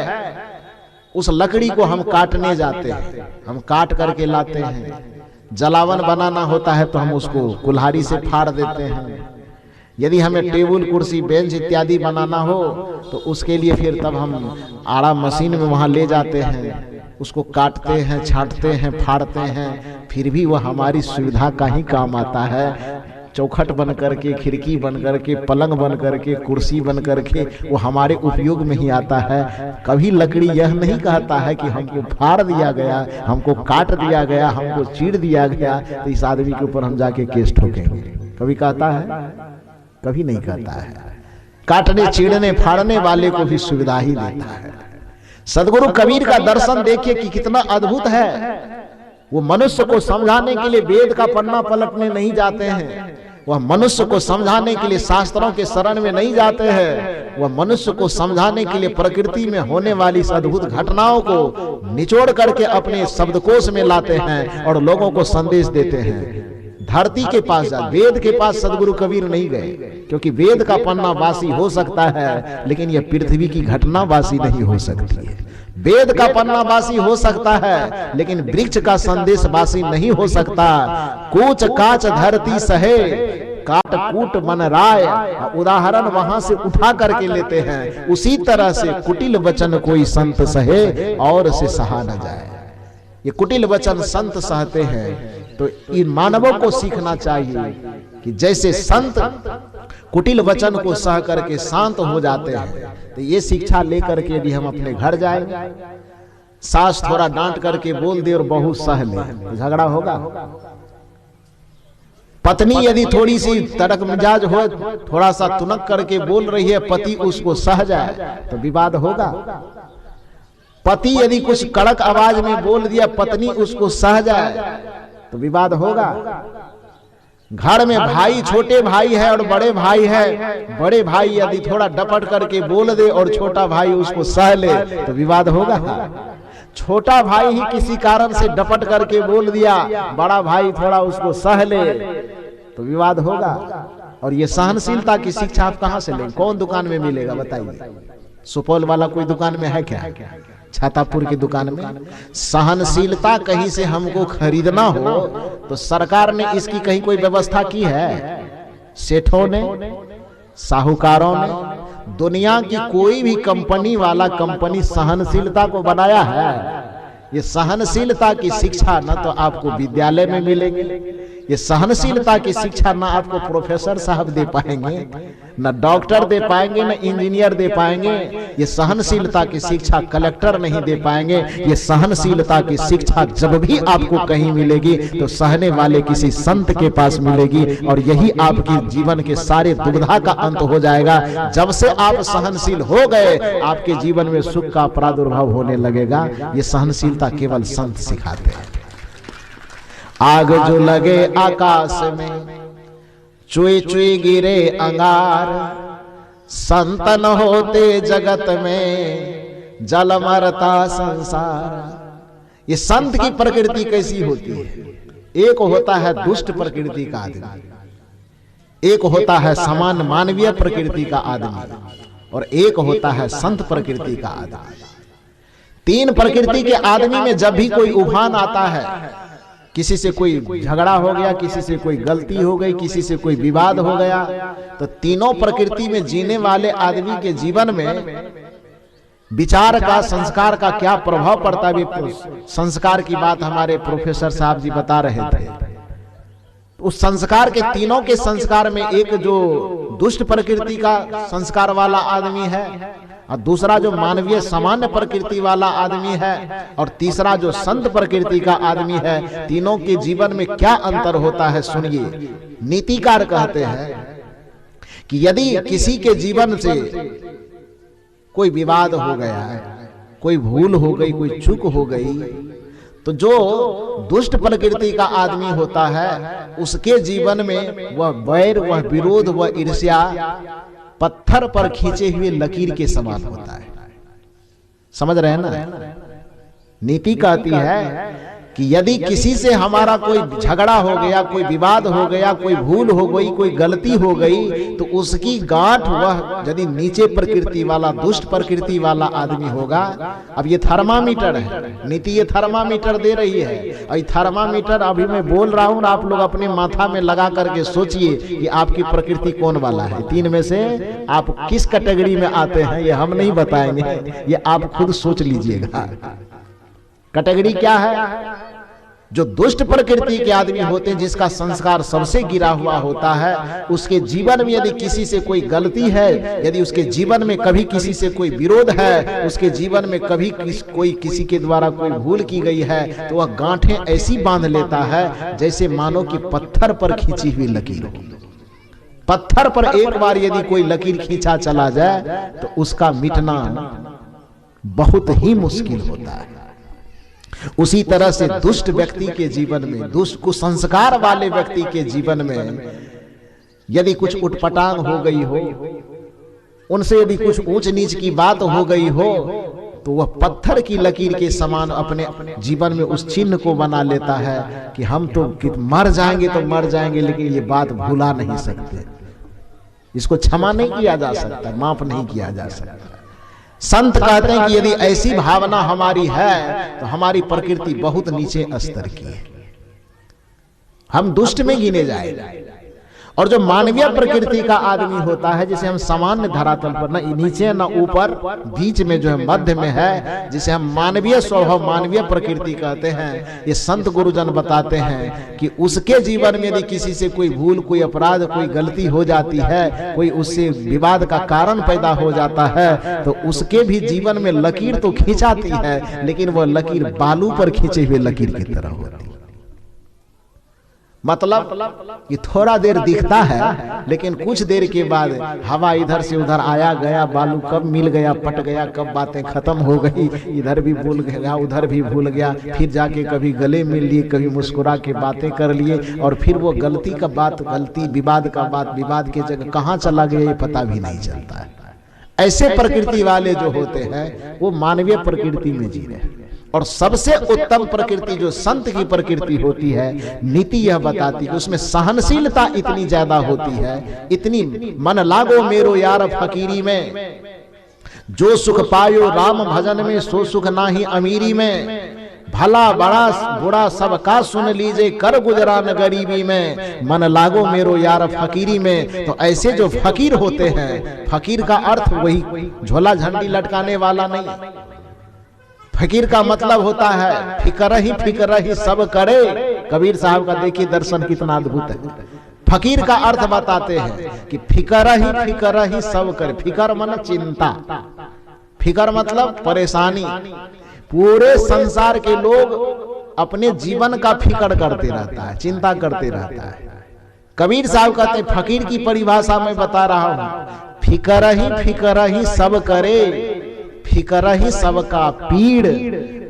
उस लकड़ी को हम काटने जाते हैं, हम काट करके लाते हैं। जलावन बनाना होता है तो हम उसको कुल्हाड़ी से फाड़ देते हैं। यदि हमें टेबल कुर्सी बेंच इत्यादि बनाना हो तो उसके लिए फिर तब हम आड़ा मशीन में वहां ले जाते हैं, उसको काटते हैं, छांटते हैं, फाड़ते हैं, फिर भी वह हमारी सुविधा का ही काम आता है। चौखट बन करके, खिड़की बन करके, पलंग बन करके, कुर्सी बन करके वो हमारे उपयोग में ही आता है। कभी लकड़ी यह नहीं कहता है कि हमको फाड़ दिया गया, हमको काट दिया गया, हमको चीर दिया गया तो इस आदमी के ऊपर हम जाके केस ठोकेंगे। कभी कहता है? कभी नहीं कहता है। काटने, चीरने, फाड़ने वाले को भी सुविधा ही देता है। सदगुरु कबीर का दर्शन देखिए कि कितना अद्भुत है। वो मनुष्य को समझाने के लिए वेद का पन्ना पलटने नहीं जाते हैं, वह मनुष्य को समझाने के लिए शास्त्रों के शरण में नहीं जाते हैं, वह मनुष्य को समझाने के लिए प्रकृति में होने वाली अद्भुत घटनाओं को निचोड़ करके अपने शब्दकोश में लाते हैं और लोगों को संदेश देते हैं। धरती के पास जा, वेद के पास सदगुरु कबीर नहीं गए, क्योंकि वेद का पन्ना वासी हो सकता है लेकिन यह पृथ्वी की घटना वासी नहीं हो सकती है। वेद का पन्ना वासी हो सकता है लेकिन वृक्ष का संदेश वासी नहीं हो सकता। कूच काच धरती सहे, काट कूट मन राय, उदाहरण वहां से उठा करके लेते हैं। उसी तरह से कुटिल वचन कोई संत सहे और से सहा न जाए। ये कुटिल वचन संत सहते हैं तो इन मानवों को सीखना चाहिए कि जैसे संत कुटिल वचन को सह करके शांत हो जाते हैं, तो ये शिक्षा लेकर के यदि हम अपने घर जाएंगे, सास थोड़ा डांट करके बोल दे और बहू सह ले, तो झगड़ा होगा। पत्नी यदि थोड़ी सी तड़क मिजाज हो, थोड़ा सा तुनक करके बोल रही है, पति उसको सह जाए तो विवाद होगा। पति यदि कुछ कड़क आवाज में बोल दिया, पत्नी उसको सह जाए तो विवाद होगा। घर में भाई, छोटे भाई है और बड़े भाई है, बड़े भाई यदि थोड़ा डपट करके बोल दे और छोटा भाई उसको सह ले तो विवाद होगा। छोटा भाई ही किसी कारण से डपट करके बोल दिया, बड़ा भाई थोड़ा उसको सह ले तो विवाद होगा। और ये सहनशीलता की शिक्षा आप कहां से लेंगे? कौन दुकान में मिलेगा बताइए? सुपौल वाला कोई दुकान में है क्या? छातापुर की दुकान में? सहनशीलता कहीं से हमको खरीदना हो तो सरकार ने इसकी कहीं कोई व्यवस्था की है? सेठों ने, साहूकारों ने, दुनिया की कोई भी कंपनी वाला कंपनी सहनशीलता को बनाया है? ये सहनशीलता की शिक्षा न तो आपको विद्यालय में मिलेगी, ये सहनशीलता की शिक्षा ना आपको प्रोफेसर साहब दे पाएंगे, न डॉक्टर दे पाएंगे, न इंजीनियर दे पाएंगे। ये सहनशीलता की शिक्षा कलेक्टर नहीं दे पाएंगे। ये सहनशीलता की शिक्षा जब भी आपको कहीं मिलेगी तो सहने वाले किसी संत के पास मिलेगी, और यही आपकी जीवन के सारे दुविधा का अंत हो जाएगा। जब से आप सहनशील हो गए, आपके जीवन में सुख का प्रादुर्भाव होने लगेगा। ये सहनशीलता केवल संत सिखाते हैं। आग जो लगे आकाश में, चुई चुई गिरे अंगार, संतन होते जगत में, जल मरता संसार। ये संत की प्रकृति कैसी होती है? एक होता है दुष्ट प्रकृति का आदमी, एक होता है समान मानवीय प्रकृति का आदमी, और एक होता है संत प्रकृति का आदमी। तीन प्रकृति के आदमी में जब भी कोई उफान आता है, किसी से कोई झगड़ा हो गया, किसी से कोई गलती हो गई, किसी से कोई विवाद हो गया, तो तीनों प्रकृति में जीने वाले आदमी के जीवन में विचार का, संस्कार का क्या प्रभाव पड़ता है। संस्कार की बात हमारे प्रोफेसर साहब जी बता रहे थे। उस संस्कार के, तीनों के संस्कार में एक जो दुष्ट प्रकृति का संस्कार वाला आदमी है, और दूसरा जो मानवीय सामान्य प्रकृति वाला आदमी है, और तीसरा जो संत प्रकृति का आदमी है। तीनों के जीवन में क्या अंतर होता है सुनिए। नीतिकार कहते हैं कि यदि किसी के जीवन से कोई विवाद हो गया है, कोई भूल हो गई, कोई चूक हो गई, तो जो दुष्ट प्रकृति का आदमी होता है उसके जीवन में वह वैर, वह विरोध, वह ईर्ष्या पत्थर पर खींचे हुए लकीर के समान होता है। समझ रहे हैं ना? नीति कहती है कि यदि किसी से हमारा कोई झगड़ा हो गया, कोई विवाद हो गया, कोई भूल हो गई, कोई गलती हो गई, तो उसकी गांठ वह यदि नीचे प्रकृति वाला, दुष्ट प्रकृति वाला आदमी होगा। अब ये थर्मामीटर है, नीति ये थर्मामीटर दे रही है, और थर्मामीटर अभी मैं बोल रहा हूं, आप लोग अपने माथा में लगा करके सोचिए कि आपकी प्रकृति कौन वाला है। तीन में से आप किस कैटेगरी में आते हैं, ये हम नहीं बताएंगे, ये आप खुद सोच लीजिएगा। कैटेगरी क्या है? जो दुष्ट प्रकृति के आदमी होते हैं, जिसका संस्कार सबसे गिरा हुआ होता है, उसके जीवन में यदि किसी से कोई गलती है, यदि उसके जीवन में कभी किसी से कोई विरोध है, उसके जीवन में कभी कोई किसी के द्वारा कोई भूल की गई है, तो वह गांठें ऐसी बांध लेता है जैसे मानो कि पत्थर पर खींची हुई लकीर हो। पत्थर पर एक बार यदि कोई लकीर खींचा चला जाए तो उसका मिटना बहुत ही मुश्किल होता है। उसी तरह से दुष्ट व्यक्ति के जीवन में, दुष्ट कुसंस्कार वाले व्यक्ति के जीवन में यदि कुछ उटपटांग हो गई हो, उनसे यदि कुछ ऊंच नीच की बात हो गई हो, तो वह पत्थर की लकीर के समान अपने जीवन में उस चिन्ह को बना लेता है कि हम तो मर जाएंगे तो मर जाएंगे, लेकिन ये बात भुला नहीं सकते, इसको क्षमा नहीं किया जा सकता, माफ नहीं किया जा सकता। संत कहते हैं कि यदि ऐसी भावना हमारी है तो हमारी प्रकृति बहुत नीचे स्तर की है, हम दुष्ट में गिने जाएंगे। और जो मानवीय प्रकृति का आदमी होता है, जिसे हम सामान्य धरातल पर, न नीचे न ऊपर, बीच में जो है, मध्य में है, जिसे हम मानवीय स्वभाव, मानवीय प्रकृति कहते हैं, ये संत गुरुजन बताते हैं कि उसके जीवन में यदि किसी से कोई भूल, कोई अपराध, कोई गलती हो जाती है, कोई उससे विवाद का कारण पैदा हो जाता है, तो उसके भी जीवन में लकीर तो खींचाती है, लेकिन वह लकीर बालू पर खींचे हुए लकीर की तरह होती है। मतलब कि थोड़ा देर दिखता है, लेकिन कुछ देर के बाद हवा इधर से उधर आया गया, बालू कब मिल गया, पट गया, कब बातें खत्म हो गई, इधर भी भूल गया, उधर भी भूल गया, फिर जाके कभी गले मिल लिए, कभी मुस्कुरा के बातें कर लिए, और फिर वो गलती का बात गलती, विवाद का बात विवाद की जगह कहाँ चला गया ये पता भी नहीं चलता है। ऐसे प्रकृति वाले जो होते हैं वो मानवीय प्रकृति में जी रहे हैं। और सबसे उत्तम प्रकृति जो संत की प्रकृति होती है, नीति यह बताती है, उसमें सहनशीलता इतनी ज्यादा होती है, इतनी मन लागो मेरो यार फकीरी में, जो सुख पायो राम भजन में, सो सुख नाही अमीरी में, भला बड़ा बुरा सबका सुन लीजिए, कर गुजरान गरीबी में, मन लागो मेरो यार फकीरी में। तो ऐसे जो फकीर होते हैं, फकीर का अर्थ वही झोला झंडी लटकाने वाला नहीं, फकीर का मतलब होता है फिकर ही सब करे। कबीर साहब का देखिए दर्शन कितना अद्भुत है। फकीर का अर्थ बताते हैं कि फिकर ही सब करे। फिकर मन चिंता, फिकर मतलब परेशानी। पूरे संसार के लोग अपने जीवन का फिकर करते रहता है, चिंता करते रहता है। कबीर साहब कहते हैं, फकीर की परिभाषा में बता रहा हूं, फिकर ही सब करे, फिकर ही सबका पीड़,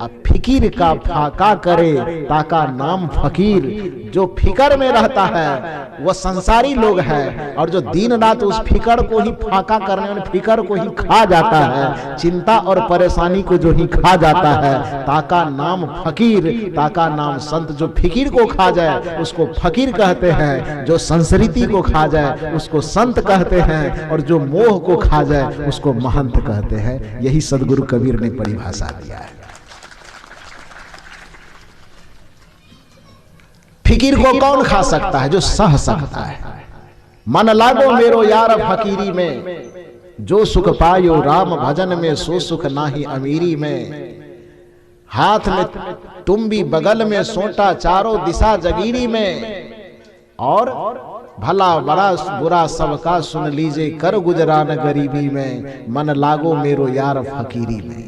अब फिकीर का फाका करे, ताका नाम फकीर। जो फिकर में रहता है वह संसारी लोग है, और जो दिन रात उस फिकर को ही फाका करने वाले, फिकर को ही खा जाता है, चिंता और परेशानी को जो ही खा जाता है, ताका नाम फकीर, ताका नाम संत। जो फिकीर को खा जाए उसको फकीर कहते हैं, जो संस्कृति को खा जाए उसको संत कहते हैं, और जो मोह को खा जाए उसको महंत कहते हैं। यही सदगुरु कबीर ने परिभाषा दिया है। फिकीर को कौन खा सकता है? जो सह सकता है। मन लागो मेरो यार फकीरी में, जो सुख पायो राम भजन में, सो सुख नाही अमीरी में। हाथ में तुम्बी बगल में सोटा, चारों दिशा जगीरी में, और भला बड़ा बुरा सबका सुन लीजिए, कर गुजरान गरीबी में, मन लागो मेरो यार फकीरी में।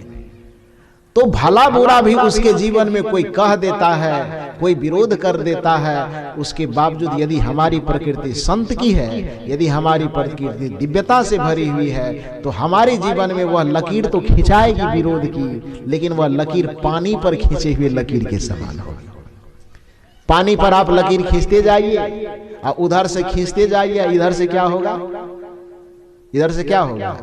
तो भला बुरा भी उसके जीवन में कोई कह देता है, कोई विरोध कर देता है, उसके बावजूद यदि हमारी प्रकृति संत की है, यदि हमारी प्रकृति दिव्यता से भरी हुई है, तो हमारे जीवन में वह लकीर तो खिंचाएगी विरोध की, लेकिन वह लकीर पानी पर खींचे हुए लकीर के समान होगी। पानी पर आप लकीर खींचते जाइए और उधर से खींचते जाइए, इधर से क्या होगा? इधर से क्या होगा?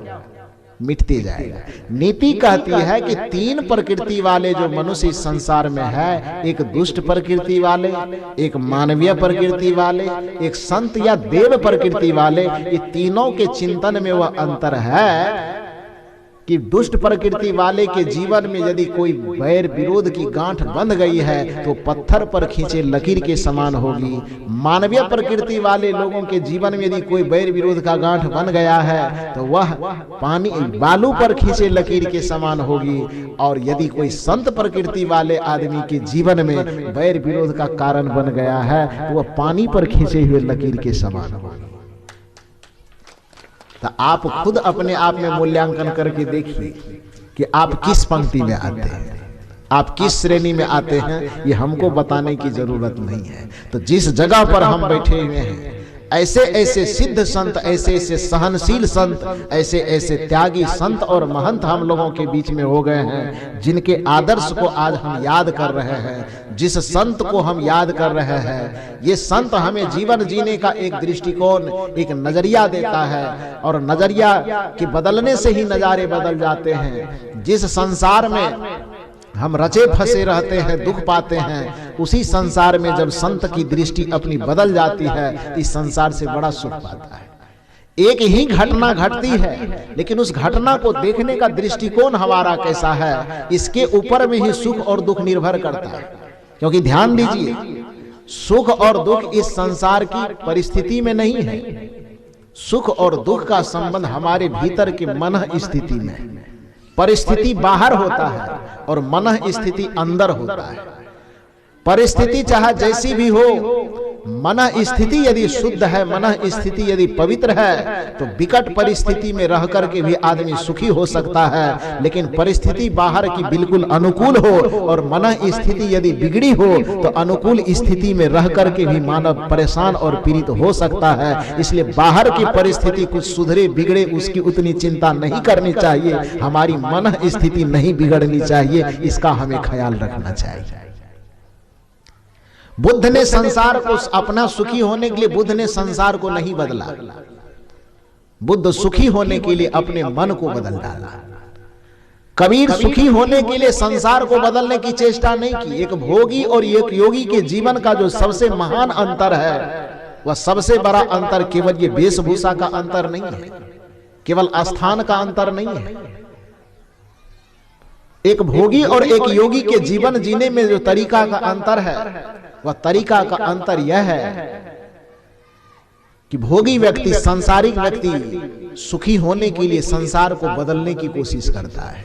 मिटते जाएगा। नीति कहती है कि तीन प्रकृति वाले जो मनुष्य इस संसार में है, एक दुष्ट प्रकृति वाले, एक मानवीय प्रकृति वाले, एक संत या देव प्रकृति वाले, ये तीनों के चिंतन में वह अंतर है कि दुष्ट प्रकृति वाले के जीवन में यदि कोई वैर विरोध की गांठ बंध गई है तो पत्थर पर खींचे लकीर के समान होगी। मानवीय प्रकृति वाले लोगों के जीवन में यदि कोई वैर विरोध का गांठ बन गया है तो वह पानी बालू पर खींचे लकीर के समान होगी। और यदि कोई संत प्रकृति वाले आदमी के जीवन में वैर विरोध का कारण बन गया है तो वह पानी पर खींचे हुए लकीर के समान होगी। तो आप खुद अपने आप में मूल्यांकन करके देखिए कि आप किस पंक्ति में आते हैं, आप किस श्रेणी में आते हैं। ये हमको बताने की जरूरत नहीं है। तो जिस जगह पर हम बैठे हुए हैं, ऐसे ऐसे सिद्ध संत, ऐसे ऐसे सहनशील संत, ऐसे ऐसे त्यागी संत और महंत हम लोगों के बीच में हो गए हैं, जिनके आदर्श को आज हम याद कर रहे हैं, जिस संत को हम याद कर रहे हैं। ये संत हमें जीवन जीने का एक दृष्टिकोण, एक नजरिया देता है, और नजरिया के बदलने से ही नजारे बदल जाते हैं। जिस संसार में हम रचे फंसे रहते हैं, दुख पाते हैं, उसी संसार में जब संत की दृष्टि अपनी बदल जाती है तो इस संसार से बड़ा सुख पाता है। एक ही घटना घटती है, लेकिन उस घटना को देखने का दृष्टिकोण हमारा कैसा है, इसके ऊपर में ही सुख और दुख निर्भर करता है। क्योंकि ध्यान दीजिए, सुख और दुख इस संसार की परिस्थिति में नहीं है। सुख और दुख का संबंध हमारे भीतर के मन स्थिति में है। परिस्थिति बाहर होता है और मन स्थिति अंदर होता है। परिस्थिति चाहे जैसी भी हो, मन स्थिति यदि शुद्ध है, मन स्थिति यदि पवित्र है, तो विकट परिस्थिति में रह करके भी आदमी सुखी हो सकता है। लेकिन परिस्थिति बाहर की बिल्कुल अनुकूल हो और मन स्थिति यदि बिगड़ी हो तो अनुकूल स्थिति में रह करके भी मानव परेशान और पीड़ित हो सकता है। इसलिए बाहर की परिस्थिति कुछ सुधरे बिगड़े उसकी उतनी चिंता नहीं करनी चाहिए, हमारी मन स्थिति नहीं बिगड़नी चाहिए, इसका हमें ख्याल रखना चाहिए। बुद्ध ने संसार को अपना सुखी होने के लिए बुद्ध ने संसार को नहीं बदला। बुद्ध सुखी होने के लिए अपने मन को बदल डाला। कबीर सुखी होने के लिए संसार को बदलने की चेष्टा नहीं की। एक भोगी और एक योगी के जीवन का जो सबसे महान अंतर है, वह सबसे बड़ा अंतर केवल ये वेशभूषा का अंतर नहीं है, केवल स्थान का अंतर नहीं है। एक भोगी और एक योगी के जीवन जीने में जो तरीका का अंतर है, वह तरीका का अंतर यह है कि भोगी व्यक्ति, सांसारिक व्यक्ति सुखी होने के लिए संसार को बदलने की कोशिश करता है,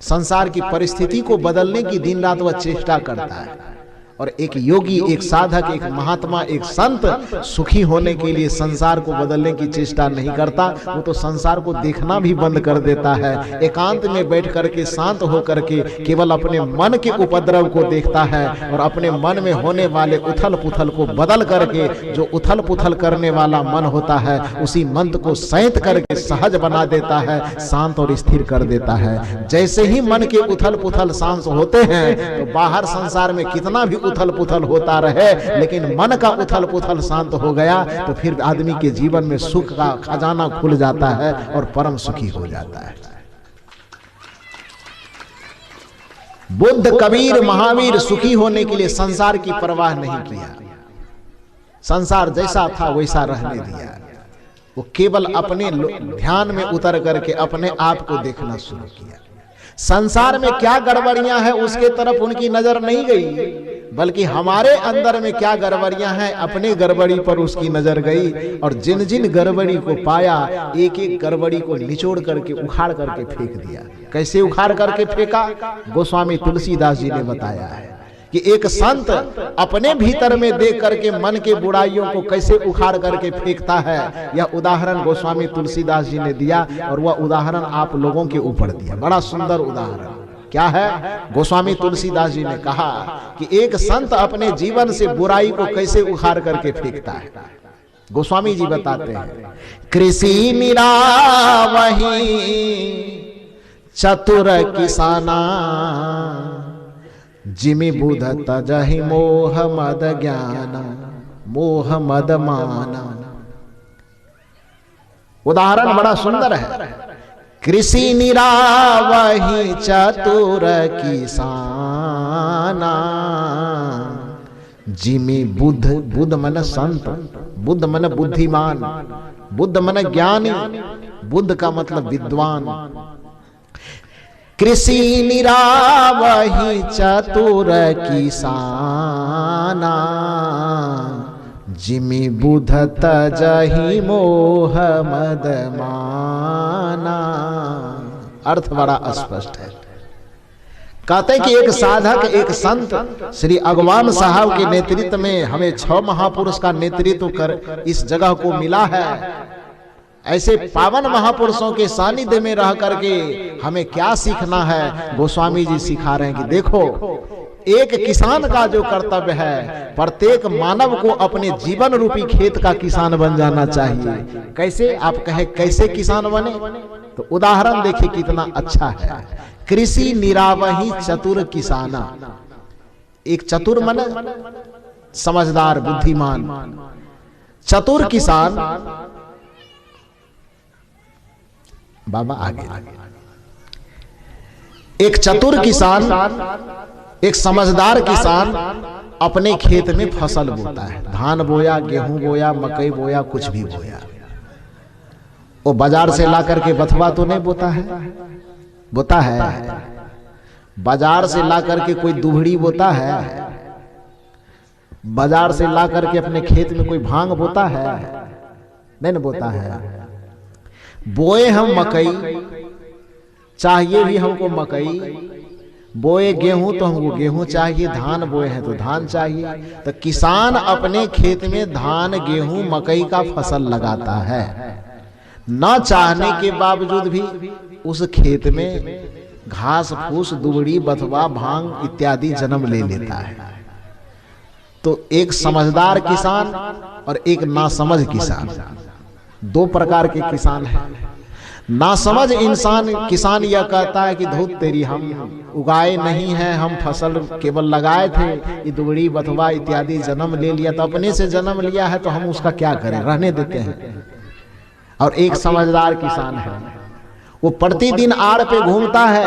संसार की परिस्थिति को बदलने की दिन रात वह चेष्टा करता है। और एक योगी, एक साधक, एक महात्मा, एक संत सुखी होने के लिए संसार को बदलने की चेष्टा नहीं करता। वो तो संसार को देखना भी बंद कर देता है। एकांत में बैठ करके शांत होकर के केवल अपने मन के उपद्रव को देखता है और अपने मन में होने वाले उथल पुथल को बदल करके, जो उथल पुथल करने वाला मन होता है, उसी मन को संयत करके सहज बना देता है, शांत और स्थिर कर देता है। जैसे ही मन के उथल पुथल शांत होते हैं तो बाहर संसार में कितना भी उथल पुथल होता रहे, लेकिन मन का उथल पुथल शांत हो गया तो फिर आदमी के जीवन में सुख का खजाना खुल जाता है और परम सुखी हो जाता है। बुद्ध, कबीर, महावीर सुखी होने के लिए संसार की परवाह नहीं किया। संसार जैसा था वैसा रहने दिया। वो केवल अपने ध्यान में उतर करके अपने आप को देखना शुरू किया। संसार में क्या गड़बड़ियां हैं उसके तरफ उनकी नजर नहीं गई, बल्कि हमारे अंदर में क्या गड़बड़ियां हैं, अपने गड़बड़ी पर उसकी नजर गई। और जिन जिन गड़बड़ी को पाया, एक एक गड़बड़ी को निचोड़ करके उखाड़ करके फेंक दिया। कैसे उखाड़ करके फेंका? गोस्वामी तुलसीदास जी ने बताया है कि एक संत अपने भीतर में देख करके मन के बुराइयों को कैसे उखाड़ करके फेंकता है, यह उदाहरण गोस्वामी तुलसीदास जी ने दिया। और वह उदाहरण आप लोगों के ऊपर दिया। बड़ा सुंदर उदाहरण क्या है? गोस्वामी तुलसीदास जी ने कहा कि एक संत अपने जीवन से बुराई को कैसे उखाड़ करके फेंकता है। गोस्वामी जी बताते हैं, कृषि निरावही चतुर किसाना, जिमि बुध तजहि मोह मद ज्ञान, मोह मद माना। उदाहरण बड़ा सुंदर है। कृषि निरावही चतुर किसाना, जिमी बुद्ध, बुद्ध मन संत, बुद्ध मन बुद्धिमान, बुद्ध मन ज्ञानी, बुद्ध का मतलब विद्वान। कृषि निरावही चतुर किसाना, जिमी बुध तजहि मोह मद माना। अर्थ बड़ा स्पष्ट है। कहते हैं कि एक साधक, एक संत श्री अगवान साहब के नेतृत्व में हमें 6 महापुरुष का नेतृत्व कर इस जगह को मिला है। ऐसे पावन महापुरुषों के सानिध्य में रह करके हमें क्या सीखना है, गोस्वामी जी सिखा रहे हैं कि देखो, एक किसान का जो कर्तव्य है, प्रत्येक मानव को अपने जीवन रूपी खेत का किसान बन जाना चाहिए। कैसे? आप कहे कैसे किसान बने, तो उदाहरण देखिए कितना अच्छा है। कृषि निरावही चतुर किसाना, एक चतुर मन समझदार बुद्धिमान, चतुर किसान, बाबा आगे, एक चतुर किसान, एक समझदार किसान अपने खेत में फसल बोता है। धान बोया, गेहूं बोया, मकई बोया, कुछ भी बोया। वो बाजार से ला करके बथवा तो नहीं बोता है, बोता है। बाजार से ला करके कोई दुभड़ी बोता है, बाजार से ला करके अपने खेत में कोई भांग बोता है, नहीं न बोता है। बोए हम मकई, चाहिए भी हमको मकई, बोए गेहूं तो हमको गेहूं चाहिए, धान बोए हैं तो धान चाहिए। तो किसान अपने खेत में धान, गेहूं, मकई का फसल लगाता है। न चाहने के बावजूद भी उस खेत में घास फूस, दुबड़ी, बथवा, भांग इत्यादि जन्म ले लेता है। तो एक समझदार किसान और एक नासमझ किसान, 2 प्रकार के किसान हैं। नासमझ इंसान, किसान यह कहता है कि धूप तेरी, हम उगाए नहीं हैं, हम फसल केवल लगाए थे, ये दुबड़ी, बथवा इत्यादि जन्म ले लिया, तो अपने से जन्म लिया है तो हम उसका क्या करें, रहने देते हैं। और एक समझदार किसान है, वो प्रतिदिन आड़ पे घूमता है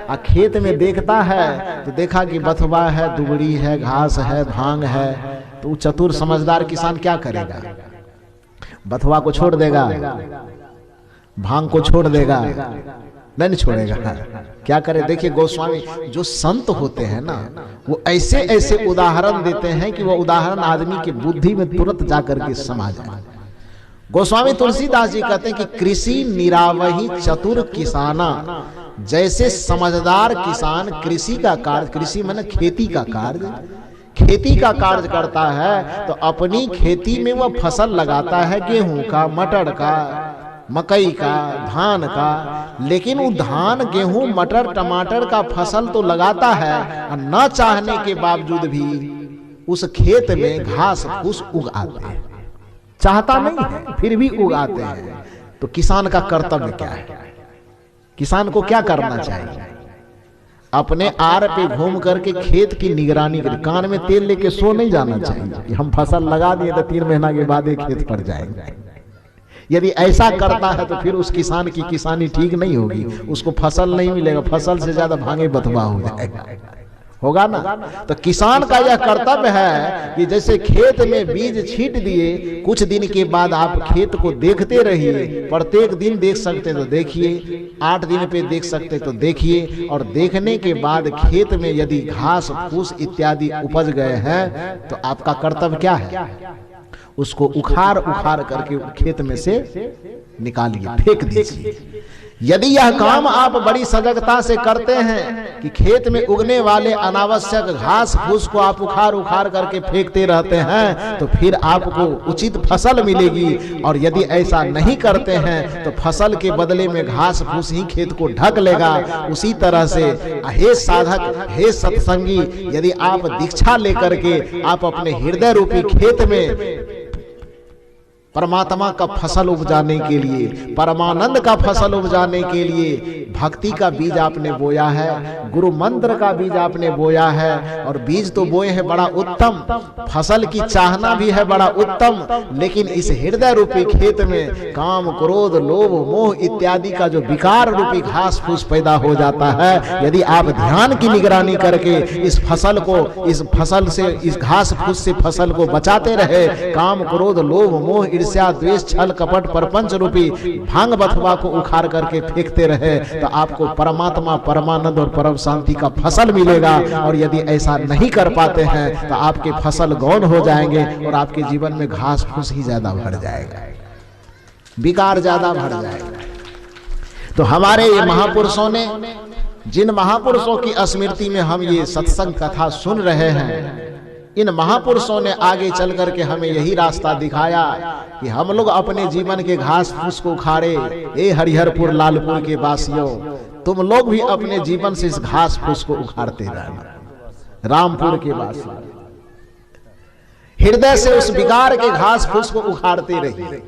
और खेत में देखता है, तो देखा कि बथवा है, दुबड़ी है, घास है, भांग है, तो चतुर समझदार किसान क्या करेगा? बथवा को छोड़ देगा, भांग को छोड़ देगा, नहीं छोड़ेगा। क्या करे? देखिए गोस्वामी जो संत होते हैं ना, वो ऐसे ऐसे उदाहरण देते हैं कि वो उदाहरण आदमी की बुद्धि में तुरंत जाकर के समा जाए। गोस्वामी तुलसीदास जी कहते हैं कि कृषि निरावही चतुर किसाना, जैसे समझदार किसान कृषि का कार्य, कृषि माने खेती का कार्य, खेती का कार्य करता है, तो अपनी खेती में वह फसल लगाता है, गेहूं का, मटर का, मकई का, धान का। लेकिन वो धान, गेहूं, मटर, टमाटर का फसल तो लगाता है, और न चाहने के बावजूद भी उस खेत में घास फूस उगाते हैं। चाहता नहीं है फिर भी उगाते हैं। तो किसान का कर्तव्य क्या है? किसान को क्या करना चाहिए? अपने आर पे घूम करके खेत की निगरानी करे, कान में तेल लेके सो नहीं जाना चाहिए कि हम फसल लगा दिए तो 3 महीना के बाद एक खेत पड़ जाएगा। यदि ऐसा करता है तो फिर उस किसान की किसानी ठीक नहीं होगी, उसको फसल नहीं मिलेगा, फसल से ज्यादा भांगे बथवा हो जाएगा, होगा ना। तो किसान का यह कर्तव्य है कि जैसे खेत में बीज छींट दिए, कुछ दिन के बाद आप खेत को देखते रहिए। प्रत्येक दिन देख सकते तो देखिए, 8 दिन पे देख सकते तो देखिए, और देखने के बाद खेत में यदि घास फूस इत्यादि उपज गए हैं तो आपका कर्तव्य क्या है? उसको उखाड़ उखाड़ करके खेत में से निकालिए, फेंक दीजिए। यदि यह काम आप बड़ी सजगता से करते हैं कि खेत में उगने वाले अनावश्यक घास फूस को आप उखाड़ उखाड़ करके फेंकते रहते हैं, तो फिर आपको उचित फसल मिलेगी। और यदि ऐसा नहीं करते हैं तो फसल के बदले में घास फूस ही खेत को ढक लेगा। उसी तरह से हे साधक, हे सत्संगी, यदि आप दीक्षा लेकर के आप अपने हृदय रूपी खेत में परमात्मा का फसल उपजाने के लिए, परमानंद का फसल उपजाने के लिए भक्ति का बीज आपने बोया है, गुरु मंत्र का बीज आपने बोया है। और बीज तो बोए हैं बड़ा उत्तम, फसल की चाहना भी है बड़ा उत्तम, लेकिन इस हृदय रूपी खेत में काम, क्रोध, लोभ, मोह इत्यादि का जो विकार रूपी घास फूस पैदा हो जाता है, यदि आप ध्यान की निगरानी करके इस फसल को, इस फसल से, इस घास फूस से फसल को बचाते रहे, काम, क्रोध, लोभ, मोह, ईर्ष्या, द्वेष, छल, कपट, परपंच रूपी भांग बथुआ को उखाड़ करके फेंकते रहे, तो आपको परमात्मा, परमानंद और परम शांति का फसल मिलेगा। और यदि ऐसा नहीं कर पाते हैं तो आपके फसल गौण हो जाएंगे और आपके जीवन में घास फूस ही ज्यादा बढ़ जाएगा, विकार ज्यादा बढ़ जाएगा। तो हमारे ये महापुरुषों ने, जिन महापुरुषों की स्मृति में हम ये सत्संग कथा सुन रहे हैं, इन महापुरुषों ने आगे चल करके हमें यही रास्ता दिखाया कि हम लोग अपने जीवन के घास फूस को उखाड़े। ए हरिहरपुर लालपुर के वासियों, तुम लोग भी अपने जीवन से इस घास फूस को उखाड़ते रहना। रामपुर के वासियों, हृदय से उस विकार के घास फूस को उखाड़ते रहिए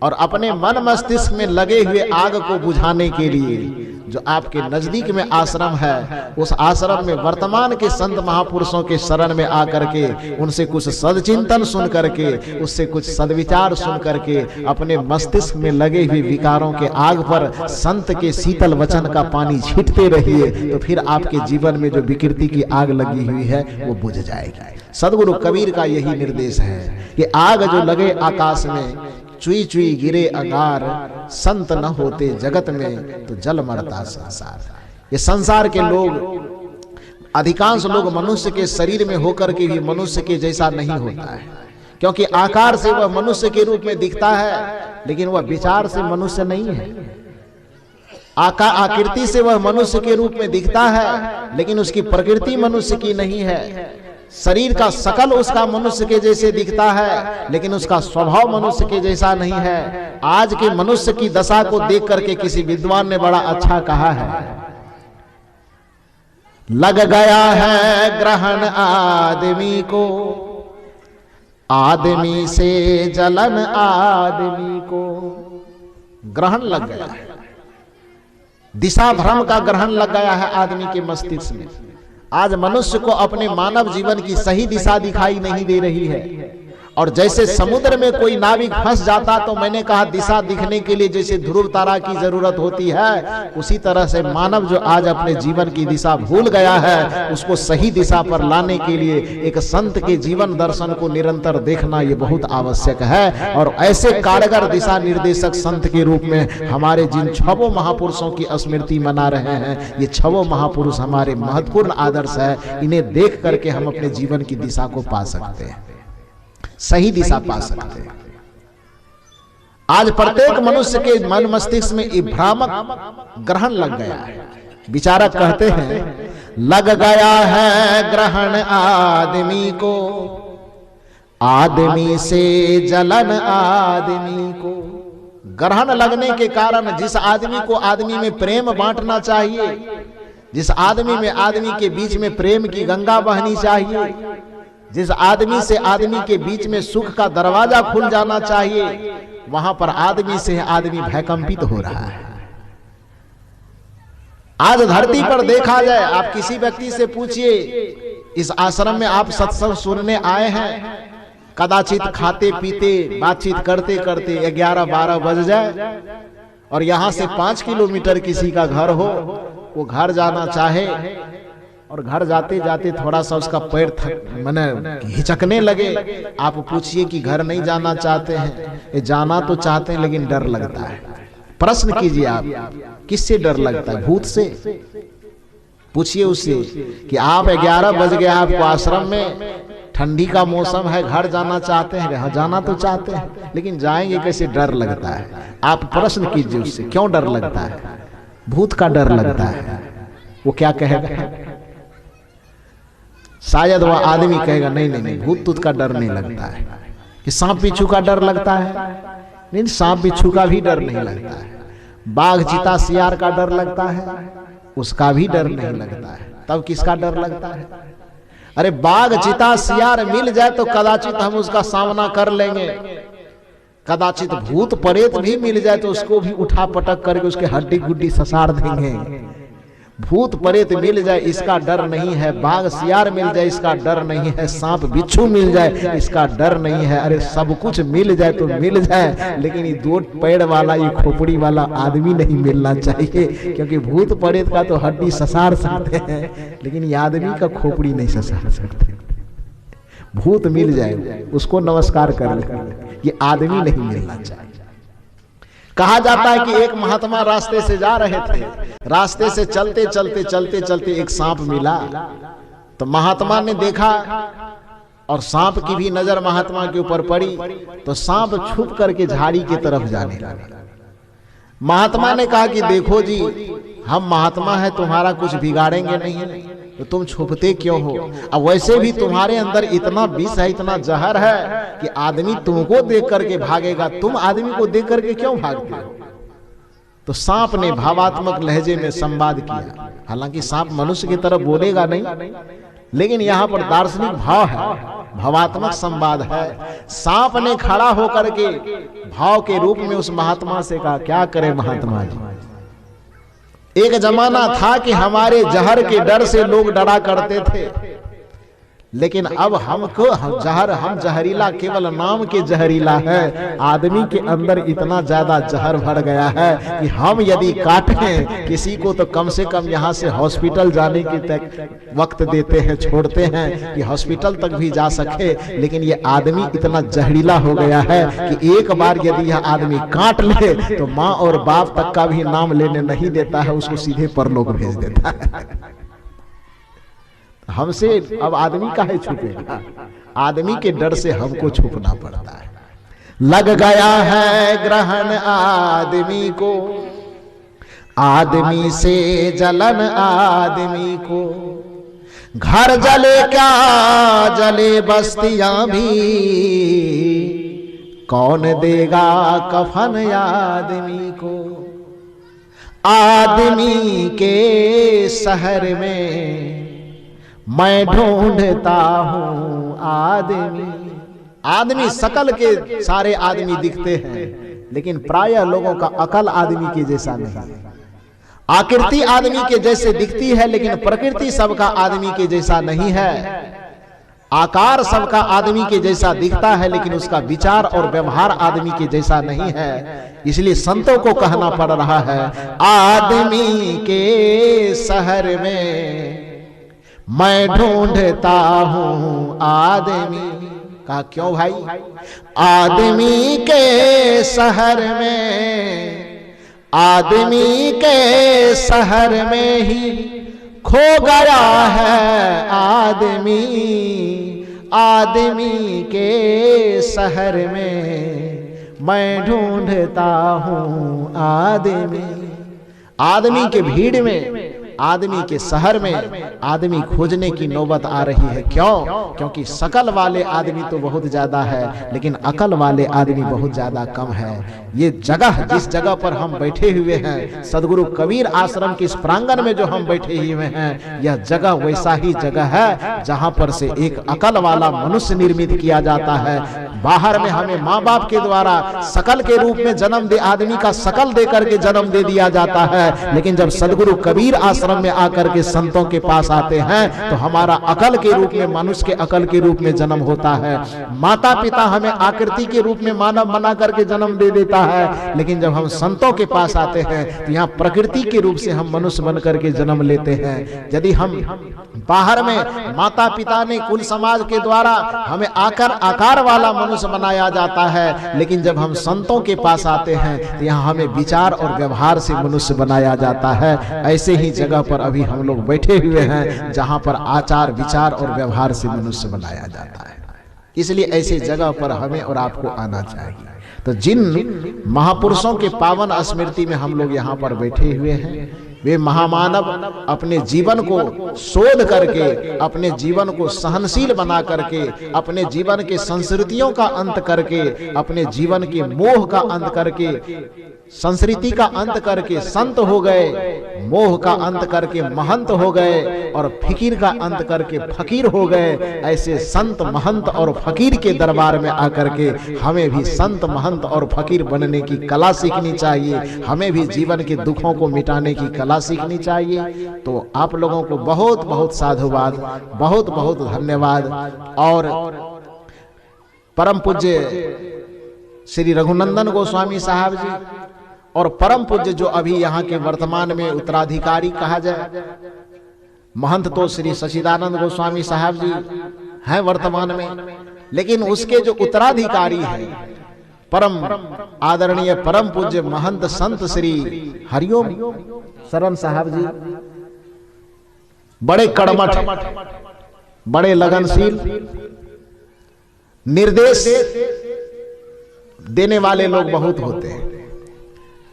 और अपने मन मस्तिष्क में लगे हुए आग को बुझाने के लिए जो आपके नजदीक में आश्रम है, उस आश्रम में वर्तमान के संत महापुरुषों के शरण में आकर के उनसे कुछ सदचिंतन सुन करके, उससे कुछ सदविचार सुन करके अपने मस्तिष्क में लगे हुए विकारों के आग पर संत के शीतल वचन का पानी छींटते रहिए, तो फिर आपके जीवन में जो विकृति की आग लगी हुई है वो बुझ जाएगी। सदगुरु कबीर का यही निर्देश है कि आग जो लगे आकाश में, चुई चुई गिरे अंगार, संत न होते जगत में तो जल मरता संसार। ये संसार के लोग, अधिकांश लोग मनुष्य के शरीर में होकर के भी मनुष्य के जैसा नहीं होता है, क्योंकि आकार से वह मनुष्य के रूप में दिखता है, लेकिन वह विचार से मनुष्य नहीं है। आकृति से वह मनुष्य के रूप में दिखता है, लेकिन उसकी प्रकृति मनुष्य की नहीं है। शरीर का शकल उसका मनुष्य के जैसे दिखता है, लेकिन उसका स्वभाव मनुष्य के जैसा नहीं है। आज के मनुष्य की दशा को देख करके किसी विद्वान ने बड़ा अच्छा कहा है, लग गया है ग्रहण आदमी को, आदमी से जलन आदमी को। ग्रहण लग गया है, दिशा भ्रम का ग्रहण लग गया है आदमी के मस्तिष्क में। आज मनुष्य को अपने मानव जीवन की सही दिशा दिखाई नहीं दे रही है। और जैसे समुद्र में कोई नाविक फंस जाता, तो मैंने कहा दिशा दिखने के लिए जैसे ध्रुव तारा की जरूरत होती है, उसी तरह से मानव जो आज अपने जीवन की दिशा भूल गया है, उसको सही दिशा पर लाने के लिए एक संत के जीवन दर्शन को निरंतर देखना ये बहुत आवश्यक है। और ऐसे कारगर दिशा निर्देशक संत के रूप में हमारे जिन छवों महापुरुषों की स्मृति मना रहे हैं, ये छवों महापुरुष हमारे महत्वपूर्ण आदर्श है। इन्हें देख करके हम अपने जीवन की दिशा को पा सकते हैं, सही दिशा पा सकते हैं। आज प्रत्येक मनुष्य के मन मस्तिष्क में ये भ्रामक ग्रहण लग गया है। विचारक कहते हैं, लग गया है ग्रहण आदमी को, आदमी से जलन आदमी को। ग्रहण लगने के कारण जिस आदमी को आदमी में प्रेम बांटना चाहिए, जिस आदमी में आदमी के बीच में प्रेम की गंगा बहनी चाहिए, जिस आदमी से आदमी के बीच में सुख का दरवाजा खुल जाना चाहिए, वहां पर आदमी से आदमी भयकंपित हो रहा है। आज धरती पर देखा जाए, आप किसी व्यक्ति से पूछिए, इस आश्रम में आप सत्संग सुनने आए हैं, कदाचित खाते पीते बातचीत करते करते 11-12 बज जाए और यहां से 5 किलोमीटर किसी का घर हो, वो घर जाना चाहे और घर जाते जाते थोड़ा सा उसका पैर माने हिचकने लगे। आप पूछिए कि घर नहीं जाना चाहते हैं? ये जाना तो चाहते हैं लेकिन डर लगता है। प्रश्न कीजिए आप, किससे डर लगता है? भूत से? पूछिए उससे कि आप 11 बज गए, आपको आश्रम में, ठंडी का मौसम है, घर जाना चाहते हैं? हाँ, जाना तो चाहते हैं लेकिन जाएंगे कैसे? डर लगता है। आप प्रश्न कीजिए उससे, क्यों डर लगता है? भूत का डर लगता है। वो क्या कहेगा? शायद वह आदमी कहेगा नहीं नहीं नहीं, भूत तूत का डर नहीं लगता है। कि सांप बिच्छू का डर लगता है? नहीं, सांप बिच्छू का भी डर नहीं लगता है। बाघ चीता सियार का डर लगता है? उसका भी डर नहीं लगता है। तब किसका डर लगता है? अरे बाघ चीता सियार मिल जाए तो कदाचित हम उसका सामना कर लेंगे, कदाचित भूत प्रेत भी मिल जाए तो उसको भी उठा पटक करके उसके हड्डी गुड्डी ससार देंगे। भूत प्रेत मिल जाए इसका डर नहीं है, बाघ सियार मिल जाए इसका डर नहीं है, सांप बिच्छू मिल जाए इसका डर नहीं है। अरे सब कुछ मिल जाए तो मिल जाए, लेकिन ये 2 पैर वाला, ये खोपड़ी वाला आदमी नहीं मिलना चाहिए। क्योंकि भूत प्रेत का तो हड्डी ससार सकते हैं, लेकिन ये आदमी का खोपड़ी नहीं ससार सकते। भूत मिल जाए उसको नमस्कार कर ले, ये आदमी नहीं मिलना चाहिए। कहा जाता है कि एक महात्मा रास्ते से जा रहे थे, रास्ते से चलते चलते चलते चलते एक सांप मिला। तो महात्मा ने देखा और सांप की भी नजर महात्मा के ऊपर पड़ी, तो सांप छुप करके झाड़ी की तरफ जाने लगा। महात्मा ने कहा कि देखो जी, हम महात्मा है, तुम्हारा कुछ बिगाड़ेंगे नहीं, तो तुम छुपते क्यों हो? अब वैसे भी तुम्हारे अंदर इतना विष है, इतना जहर है कि आदमी तुमको देख करके भागेगा, तुम आदमी को देख करके क्यों भागते हो? तो सांप ने भावात्मक लहजे में संवाद किया। हालांकि सांप मनुष्य की तरफ बोलेगा नहीं, लेकिन यहाँ पर दार्शनिक भाव है, भावात्मक संवाद है। सांप ने खड़ा होकर के भाव के रूप में उस महात्मा से कहा, क्या करे महात्मा जी, एक जमाना था कि हमारे जहर के डर से लोग डरा करते थे, लेकिन अब हमको हम जहरीला केवल नाम के जहरीला है। आदमी के अंदर इतना ज्यादा जहर भर गया है कि हम यदि काटें किसी को तो कम से कम यहाँ से हॉस्पिटल जाने की तक वक्त देते हैं, छोड़ते हैं कि हॉस्पिटल तक भी जा सके। लेकिन ये आदमी इतना जहरीला हो गया है कि एक बार यदि यह आदमी काट ले तो माँ और बाप तक का भी नाम लेने नहीं देता है, उसको सीधे परलोक भेज देता है। हमसे अब आदमी काहे छुपेगा? आदमी के डर से हमको छुपना पड़ता है। लग गया है ग्रहण आदमी को, आदमी से जलन आदमी को, घर जले क्या जले बस्तियां भी, कौन देगा कफन आदमी को। आदमी के शहर में मैं ढूंढता हूं आदमी। आदमी सकल के सारे आदमी दिखते हैं, लेकिन प्रायः लोगों का अकल आदमी के जैसा नहीं। आकृति आदमी के जैसे दिखती है, लेकिन प्रकृति सबका आदमी के जैसा नहीं है। आकार सबका आदमी के जैसा दिखता है, लेकिन उसका विचार और व्यवहार आदमी के जैसा नहीं है। इसलिए संतों को कहना पड़ रहा है, आदमी के शहर में मैं ढूंढता हूं आदमी। कहा क्यों भाई? आदमी के शहर में, आदमी के शहर में ही खो गया है आदमी। आदमी के शहर में मैं ढूंढता हूं आदमी। आदमी के भीड़ में, आदमी के शहर में आदमी खोजने की नौबत आ रही है। क्यों? क्योंकि शकल वाले आदमी तो बहुत ज्यादा है, लेकिन अकल वाले आदमी बहुत ज्यादा कम है। ये जगह, जिस जगह पर हम बैठे हुए हैं, सदगुरु कबीर आश्रम के इस प्रांगण में जो हम बैठे हुए हैं, यह जगह वैसा ही जगह है जहां पर से एक अकल वाला मनुष्य निर्मित किया जाता है। बाहर में हमें माँ बाप के द्वारा शकल के रूप में जन्म दे, आदमी का शकल दे करके जन्म दे दिया जाता है, लेकिन जब सदगुरु कबीर आश्रम में आकर के संतों के पास आते हैं तो हमारा अकल के रूप में, मनुष्य के अकल के रूप में जन्म होता है। माता पिता हमें आकृति के रूप में मानव बना करके जन्म दे देता है, लेकिन जब हम संतों के पास आते हैं तो यहाँ प्रकृति के रूप से हम मनुष्य बन करके जन्म लेते हैं। यदि हम बाहर में माता पिता ने, कुल समाज के द्वारा हमें आकार वाला मनुष्य बनाया जाता है, लेकिन जब हम संतों के पास आते हैं तो यहाँ हमें विचार और व्यवहार से मनुष्य बनाया जाता है। ऐसे ही जगह पर अभी हम लोग बैठे हुए हैं जहां पर आचार विचार और व्यवहार से मनुष्य बनाया जाता है। इसलिए ऐसे जगह पर हमें और आपको आना चाहिए। तो जिन महापुरुषों के पावन स्मृति में हम लोग यहाँ पर बैठे हुए हैं, वे महामानव अपने जीवन को शोध करके, अपने जीवन को सहनशील बना करके, अपने जीवन के संस्कृतियों का अंत करके, अपने जीवन के मोह का अंत करके, संस्कृति का अंत करके संत हो गए, मोह का अंत करके महंत हो गए, और फिकीर का अंत करके फकीर हो गए। ऐसे संत महंत और फकीर के दरबार में आकर के हमें भी संत महंत और फकीर बनने की कला सीखनी चाहिए, हमें भी जीवन के दुखों को मिटाने की कला सीखनी चाहिए। तो आप लोगों को बहुत बहुत साधुवाद, बहुत बहुत धन्यवाद। और परम पूज्य श्री रघुनंदन गोस्वामी साहब जी और परम पूज्य जो अभी यहाँ के वर्तमान में उत्तराधिकारी कहा जाए, महंत तो श्री सच्चिदानंद गोस्वामी साहब जी हैं वर्तमान में, लेकिन उसके जो उत्तराधिकारी हैं परम आदरणीय परम पूज्य महंत संत श्री हरिओम शरण साहब जी, बड़े कर्मठ, बड़े लगनशील, निर्देश देने वाले लोग बहुत होते हैं,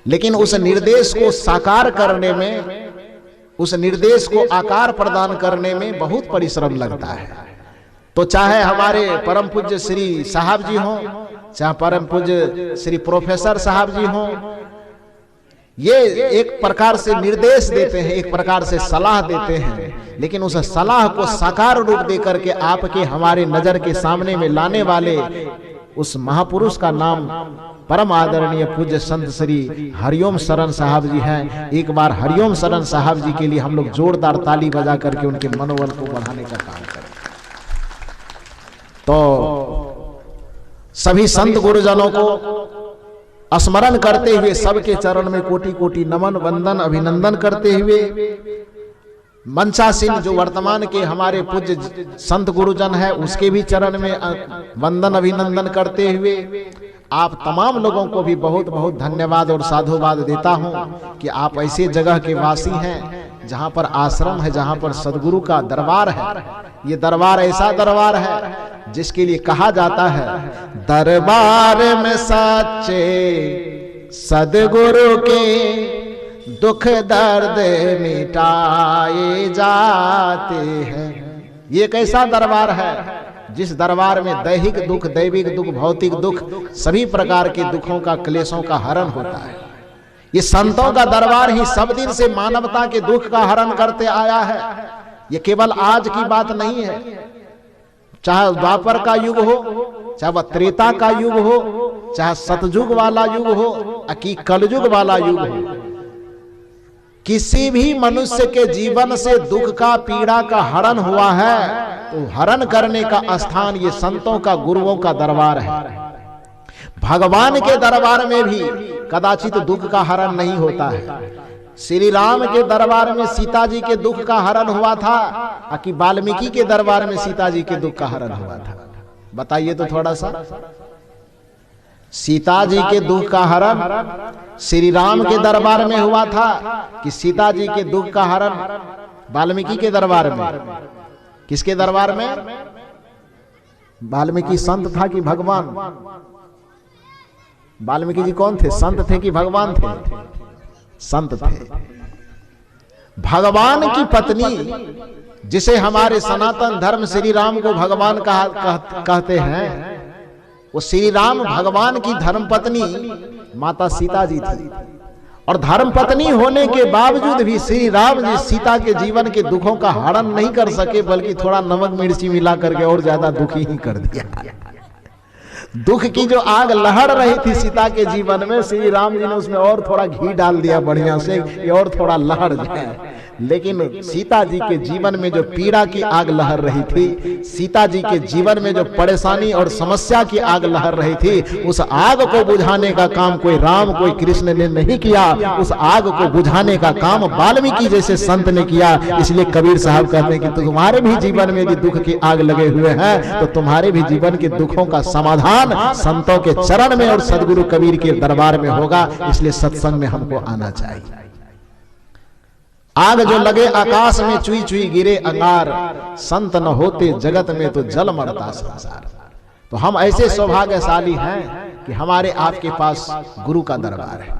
लेकिन उस निर्देश को साकार करने में, उस निर्देश को आकार प्रदान करने में बहुत परिश्रम लगता है। तो चाहे हमारे परम पूज्य श्री साहब जी हों, चाहे परम पूज्य श्री प्रोफेसर साहब जी हों, ये एक प्रकार से निर्देश देते हैं, एक प्रकार से सलाह देते हैं, लेकिन उस सलाह को साकार रूप दे करके आपके हमारे नजर के सामने में लाने वाले उस महापुरुष का नाम परम आदरणीय पूज्य संत श्री हरिओम शरण साहब जी हैं। एक बार हरिओम शरण साहब जी के लिए हम लोग जोरदार ताली बजा करके उनके मनोबल को बढ़ाने का काम करें। तो सभी संत गुरुजनों को स्मरण करते हुए, सबके चरण में कोटि कोटि नमन वंदन अभिनंदन करते हुए, मंचासीन जो वर्तमान के हमारे पूज्य संत गुरुजन है उसके भी चरण में वंदन अभिनंदन करते हुए, आप तमाम लोगों को भी बहुत बहुत धन्यवाद और साधुवाद देता हूं कि आप ऐसे जगह के वासी हैं जहां पर आश्रम है, जहां पर सदगुरु का दरबार है। ये दरबार ऐसा दरबार है जिसके लिए कहा जाता है, दरबार में सच्चे सदगुरु के दुख दर्द मिटाए जाते हैं। ये एक ऐसा दरबार है जिस दरबार में दैहिक दुख, दैविक दुख, भौतिक दुख, सभी प्रकार के दुखों का, क्लेशों का हरण होता है। ये संतों का दरबार ही सब दिन से मानवता के दुख का हरण करते आया है। ये केवल आज की बात नहीं है, चाहे द्वापर का युग हो, चाहे वह त्रेता का युग हो, चाहे सतयुग वाला युग हो, कि कलयुग वाला युग हो, किसी भी मनुष्य के जीवन से दुख का, पीड़ा का हरण हुआ है तो हरण करने का स्थान ये संतों का, गुरुओं का दरबार है। भगवान के दरबार में भी कदाचित दुख का हरण नहीं होता है। श्री राम के दरबार में सीता जी के दुख का हरण हुआ था, कि वाल्मीकि के दरबार में सीता जी के दुख का हरण हुआ था? बताइए तो थोड़ा सा। सीता जी के दुख का हरण श्री राम के दरबार में हुआ था कि सीता जी के दुख का हरण वाल्मीकि के दरबार में? किसके दरबार में? वाल्मीकि संत था कि भगवान? वाल्मीकि जी कौन थे? संत थे कि भगवान थे? संत थे। भगवान की पत्नी, जिसे हमारे सनातन धर्म श्री राम को भगवान कहते हैं, वो श्री राम भगवान की धर्मपत्नी माता सीता जी थी। और धर्मपत्नी होने के बावजूद भी श्री राम जी सीता के जीवन के दुखों का हरण नहीं कर सके, बल्कि थोड़ा नमक मिर्ची मिला करके और ज्यादा दुखी ही कर दिया। दुख की जो आग लहड़ रही थी सीता के जीवन में, श्री राम जी ने उसमें और थोड़ा घी डाल दिया बढ़िया से, ये और थोड़ा लहड़ जाए। लेकिन सीता जी के जीवन में जो पीड़ा की आग लहर रही थी, सीता जी के जीवन में जो परेशानी और समस्या की आग लहर रही थी, उस आग को बुझाने का काम कोई राम, कोई कृष्ण ने नहीं किया। उस आग को बुझाने का काम वाल्मीकि जैसे संत ने किया। इसलिए कबीर साहब कहते हैं कि तुम्हारे भी जीवन में यदि दुख की आग लगे हुए हैं तो तुम्हारे भी जीवन के दुखों का समाधान संतों के चरण में और सदगुरु कबीर के दरबार में होगा। इसलिए सत्संग में हमको आना चाहिए। आग जो लगे आकाश में चुई चुई गिरे अंगार, संत न होते जगत में तो जल मरता संसार। तो हम ऐसे सौभाग्यशाली हैं कि हमारे आपके पास गुरु का दरबार है।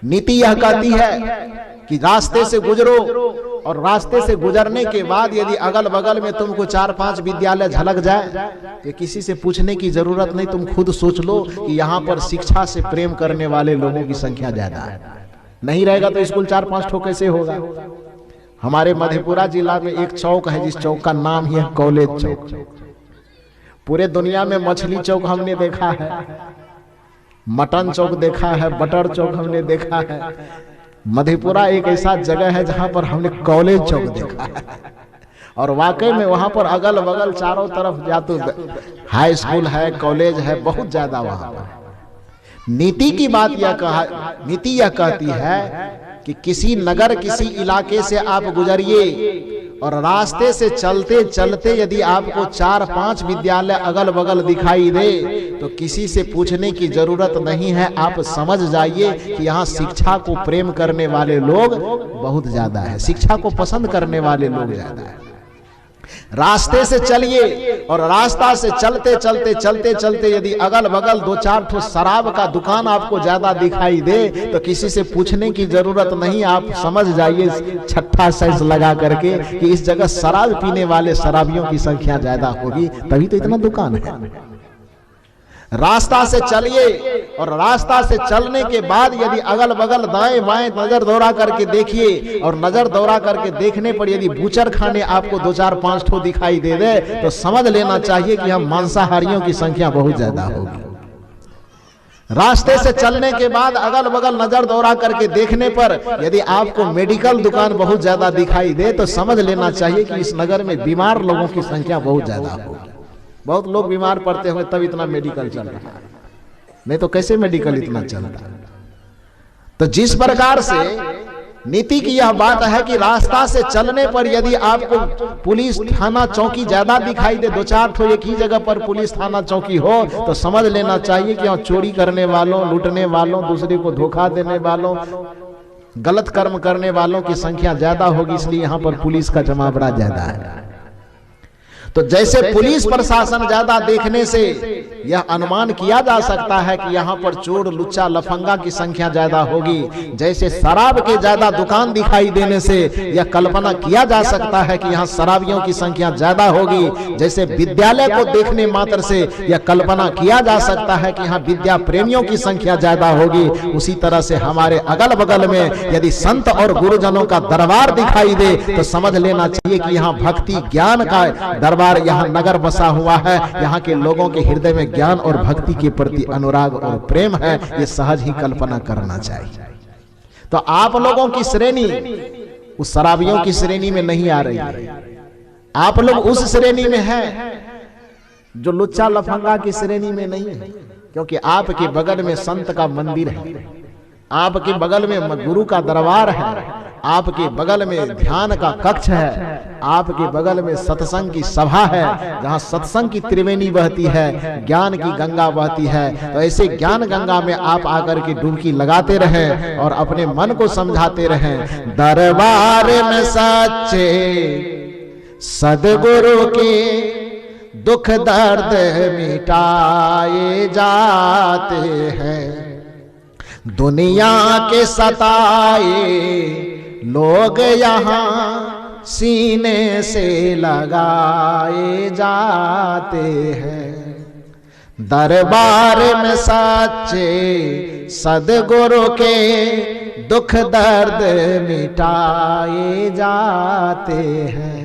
नीति यह कहती है कि रास्ते से गुजरो, और रास्ते से गुजरने के बाद यदि अगल बगल में तुमको 4-5 विद्यालय झलक जाए तो किसी से पूछने की जरूरत नहीं, तुम खुद सोच लो कि यहाँ पर शिक्षा से प्रेम करने वाले लोगों की संख्या ज्यादा है। नहीं रहेगा तो स्कूल 4-5 ठो कैसे होगा। हमारे मधेपुरा जिला में एक चौक है जिस चौक का नाम ही है कॉलेज चौक। पूरे दुनिया में मछली चौक हमने देखा है, मटन चौक देखा है, बटर चौक हमने देखा है। मधेपुरा एक ऐसा जगह है जहां पर हमने कॉलेज चौक देखा है, और वाकई में वहां पर अगल बगल चारों तरफ या तो हाई स्कूल है, कॉलेज है, बहुत ज्यादा वहां पर। नीति की बात नीति यह कहती है कि किसी नगर, किसी इलाके से आप गुजरिए और रास्ते से चलते चलते यदि आपको 4-5 विद्यालय अगल बगल दिखाई दे तो किसी से पूछने की जरूरत नहीं है, आप समझ जाइए कि यहाँ शिक्षा को प्रेम करने वाले लोग बहुत ज्यादा है, शिक्षा को पसंद करने वाले लोग ज्यादा है। रास्ते से चलिए और रास्ता से चलते चलते चलते चलते यदि अगल बगल 2-4 ठो शराब का दुकान आपको ज्यादा दिखाई दे तो किसी से पूछने की जरूरत नहीं, आप समझ जाइए छठा साइज लगा करके कि इस जगह शराब पीने वाले शराबियों की संख्या ज्यादा होगी, तभी तो इतना दुकान है। रास्ता से चलिए और रास्ता से चलने के बाद यदि अगल बगल दाएं बाएं नजर दौड़ा करके देखिए, और नजर दौड़ा करके देखने पर यदि बूचर खाने आपको 2-4-5 ठो दिखाई दे दे तो समझ लेना चाहिए कि हम मांसाहारियों की संख्या बहुत ज्यादा होगी। रास्ते से चलने के बाद अगल बगल नजर दौड़ा करके देखने पर यदि आपको मेडिकल दुकान बहुत ज्यादा दिखाई दे तो समझ लेना चाहिए कि इस नगर में बीमार लोगों की संख्या बहुत ज्यादा होगी। बहुत लोग बीमार पड़ते हुए तब इतना मेडिकल चल रहा है, नहीं तो कैसे मेडिकल इतना चलता। तो जिस प्रकार से नीति की यह बात है कि रास्ता से चलने पर यदि आपको पुलिस थाना चौकी ज्यादा दिखाई दे, 2-4 ठो एक ही जगह पर पुलिस थाना चौकी हो तो समझ लेना चाहिए कि यहाँ चोरी करने वालों, लूटने वालों, दूसरे को धोखा देने वालों, गलत कर्म करने वालों की संख्या ज्यादा होगी, इसलिए यहाँ पर पुलिस का जमावड़ा ज्यादा है। तो जैसे पुलिस प्रशासन ज्यादा देखने से यह अनुमान किया जा सकता है कि यहाँ पर चोर, लुच्चा, लफंगा की संख्या ज्यादा होगी, जैसे शराब के ज्यादा दुकान दिखाई देने से यह कल्पना किया जा सकता है कि यहाँ शराबियों की संख्या ज्यादा होगी, जैसे विद्यालय को देखने मात्र से यह कल्पना किया जा सकता है कि यहाँ विद्या प्रेमियों की संख्या ज्यादा होगी, उसी तरह से हमारे अगल बगल में यदि संत और गुरुजनों का दरबार दिखाई दे तो समझ लेना चाहिए कि यहाँ भक्ति ज्ञान का दरबार, यहाँ नगर बसा हुआ है, यहाँ के लोगों के हृदय में ज्ञान और भक्ति के प्रति अनुराग और प्रेम है, ये सहज ही कल्पना करना चाहिए। तो आप लोगों की श्रेणी उस शराबियों की श्रेणी में नहीं आ रही है, आप लोग उस श्रेणी में हैं जो लुच्चा लफंगा की श्रेणी में नहीं है, क्योंकि आपके बगल में संत का मंदिर है, आपके बगल में गुरु का दरबार है, आपके बगल में ध्यान का कक्ष है, आपके बगल में सत्संग की सभा है जहां सत्संग की त्रिवेणी बहती है, ज्ञान की गंगा बहती है। तो ऐसे ज्ञान गंगा में आप आकर के डुबकी लगाते रहें और अपने मन को समझाते रहें। दरबार में सच्चे सदगुरु के दुख दर्द मिटाए जाते हैं, दुनिया के सताए लोग यहाँ सीने से लगाए जाते हैं। दरबार में सच्चे सदगुरु के दुख दर्द मिटाए जाते हैं।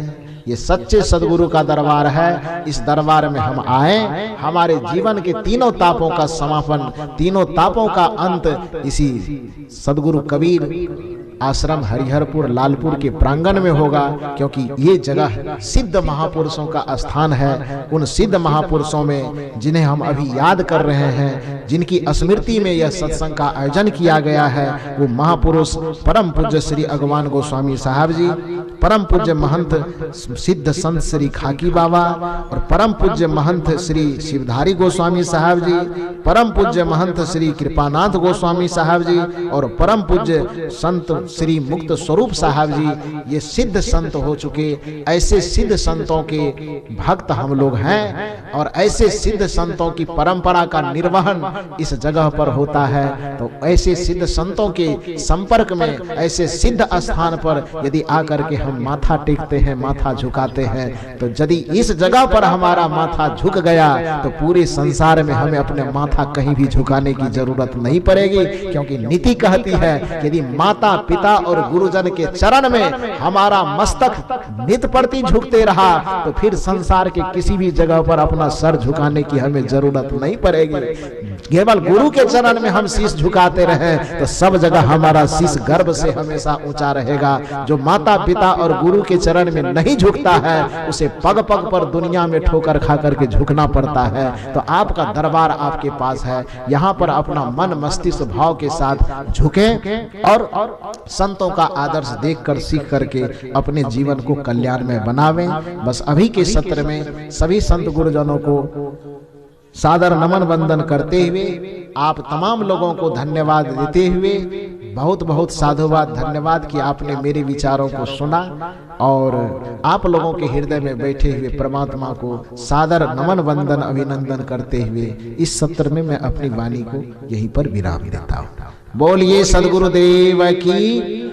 ये सच्चे सदगुरु का दरबार है, इस दरबार में हम आए, हमारे जीवन के तीनों तापों का समापन, तीनों तापों का अंत इसी सदगुरु कबीर आश्रम हरिहरपुर लालपुर के प्रांगण में होगा, क्योंकि ये जगह सिद्ध महापुरुषों का स्थान है। उन सिद्ध महापुरुषों में जिन्हें हम अभी याद कर रहे हैं, जिनकी स्मृति में यह सत्संग का आयोजन किया गया है, वो महापुरुष परम पूज्य श्री अगवान गोस्वामी साहब जी, परम पूज्य महंत सिद्ध संत श्री खाकी बाबा और परम पूज्य महंत श्री शिवधारी गोस्वामी साहब जी, परम पूज्य महंत श्री कृपानाथ गोस्वामी साहब जी और परम पूज्य संत श्री मुक्त स्वरूप साहब जी ये सिद्ध संत हो चुके। ऐसे सिद्ध संतों के भक्त हम लोग हैं और ऐसे सिद्ध संतों की परंपरा का निर्वहन इस जगह पर होता है। तो ऐसे सिद्ध संतों के संपर्क में, ऐसे सिद्ध स्थान पर यदि आकर के हम माथा टेकते हैं, माथा झुकाते हैं, तो यदि इस जगह पर हमारा माथा झुक गया तो पूरे संसार में हमें अपने माथा कहीं भी झुकाने की जरूरत नहीं पड़ेगी। क्योंकि नीति कहती है कि यदि माता पिता और गुरुजन के चरण में हमारा मस्तक नित प्रति झुकते रहा तो फिर संसार के किसी भी जगह पर अपना सर झुकाने की हमें जरूरत नहीं पड़ेगी। केवल गुरु के चरण में हम शीश झुकाते रहे तो सब जगह हमारा शीश गर्व से हमेशा ऊंचा रहेगा। जो माता पिता और गुरु के चरण में नहीं झुकता है उसे पग पग पर दुनिया में ठोकर खा करके झुकना पड़ता है। तो आपका दरबार आपके पास है, यहाँ पर अपना मन मस्तिष्क भाव के साथ झुकें और संतों का आदर्श देखकर सीख करके अपने जीवन को कल्याण में बनावें। बस अभी के सत्र में सभी संत गुरुजनों को सादर नमन वंदन करते हुए, आप तमाम लोगों को धन्यवाद देते हुए, बहुत बहुत साधुवाद, धन्यवाद कि आपने मेरे विचारों को सुना और आप लोगों के हृदय में बैठे हुए परमात्मा को सादर नमन वंदन अभिनंदन करते हुए इस सत्र में मैं अपनी वाणी को यहीं पर विराम देता हूँ। बोलिए सद्गुरुदेव की